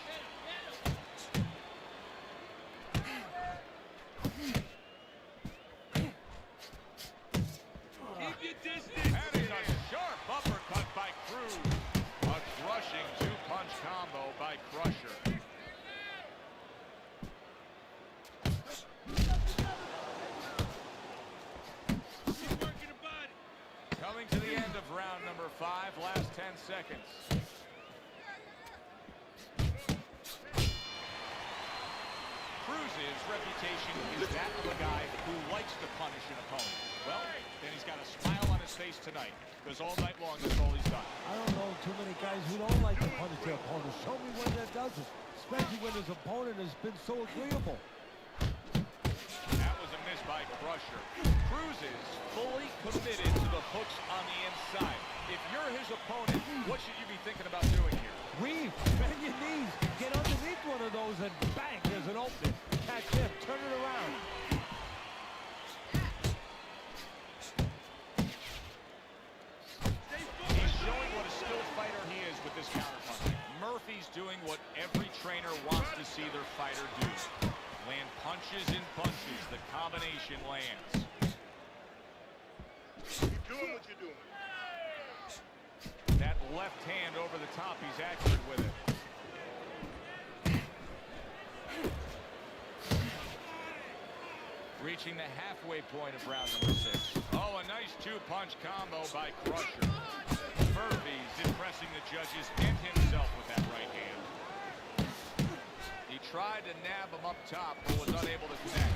Keep your distance. That is a sharp uppercut by Cruz. A crushing two-punch combo by Crusher. Keep working the body. Coming to the end of round number 5, last 10 seconds. Cruz's reputation is that of a guy who likes to punish an opponent. Well, then he's got a smile on his face tonight, because all night long that's all he's done. I don't know too many guys who don't like to punish their opponent. Show me one that doesn't, especially when his opponent has been so agreeable. That was a miss by Crusher. Cruz is fully committed to the hooks on the inside. If you're his opponent, what should you be thinking about doing here? Weave, bend your knees, get underneath one of those, and bang, there's an opening. Catch him, turn it around. He's showing what a skilled fighter he is with this counterpunch. Murphy's doing what every trainer wants to see their fighter do. Land punches in bunches. The combination lands. Keep doing what you're doing. That left hand over the top, he's accurate with it. Reaching the halfway point of round number 6. Oh, a nice two-punch combo by Crusher. Murphy's impressing the judges and himself with that right hand. He tried to nab him up top, but was unable to connect.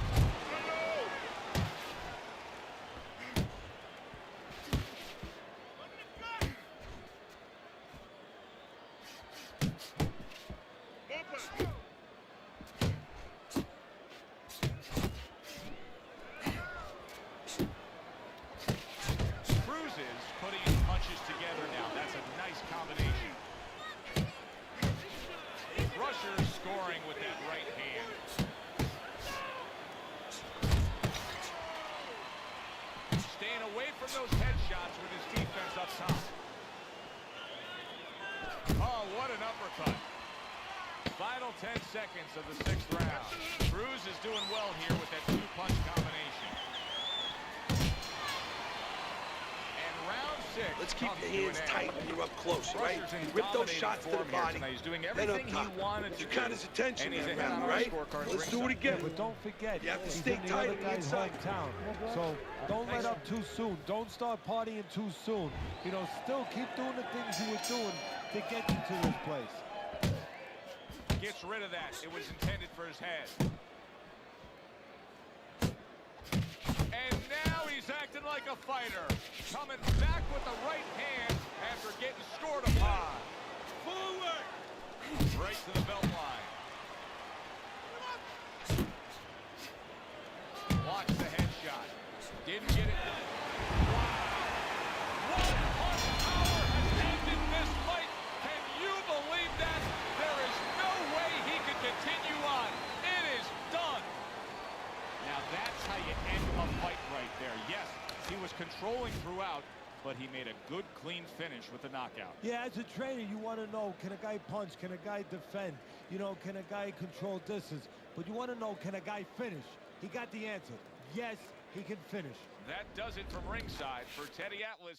Cruz is putting his punches together now. That's a nice combination. Crusher scoring with that right hand. Staying away from those headshots with his defense up top. Oh, what an uppercut. Final 10 seconds of the 6th round. Cruz is doing well here with that two-punch combination. And round Let's keep Tough your hands Q&A. tight when you're up close, right? Russell's in Rip those dominating shots to the form here body, tonight. He's doing then up everything top. he wanted to You do. caught his attention And he's there, ahead on man, our right? scorecard Let's do it ringside. again. But don't forget, You have to he's stay in the tight other on the guy's inside. hometown. So don't let up too soon. Don't start partying too soon. You know, still keep doing the things you were doing to get you to this place. Gets rid of that. It was intended for his head. And now he's acting like a fighter. Coming back with the right hand after getting scored upon. Forward! Right to the belt line. Blocks the headshot. Didn't get it. Wow. One punch power has ended this fight. Can you believe that? There is no way he can continue on. It is done. Now that's how you end a fight right there. Yes, he was controlling throughout, but he made a good, clean finish with the knockout. Yeah, as a trainer, you want to know, can a guy punch? Can a guy defend? You know, can a guy control distance? But you want to know, can a guy finish? He got the answer. Yes, he can finish. That does it from ringside for Teddy Atlas.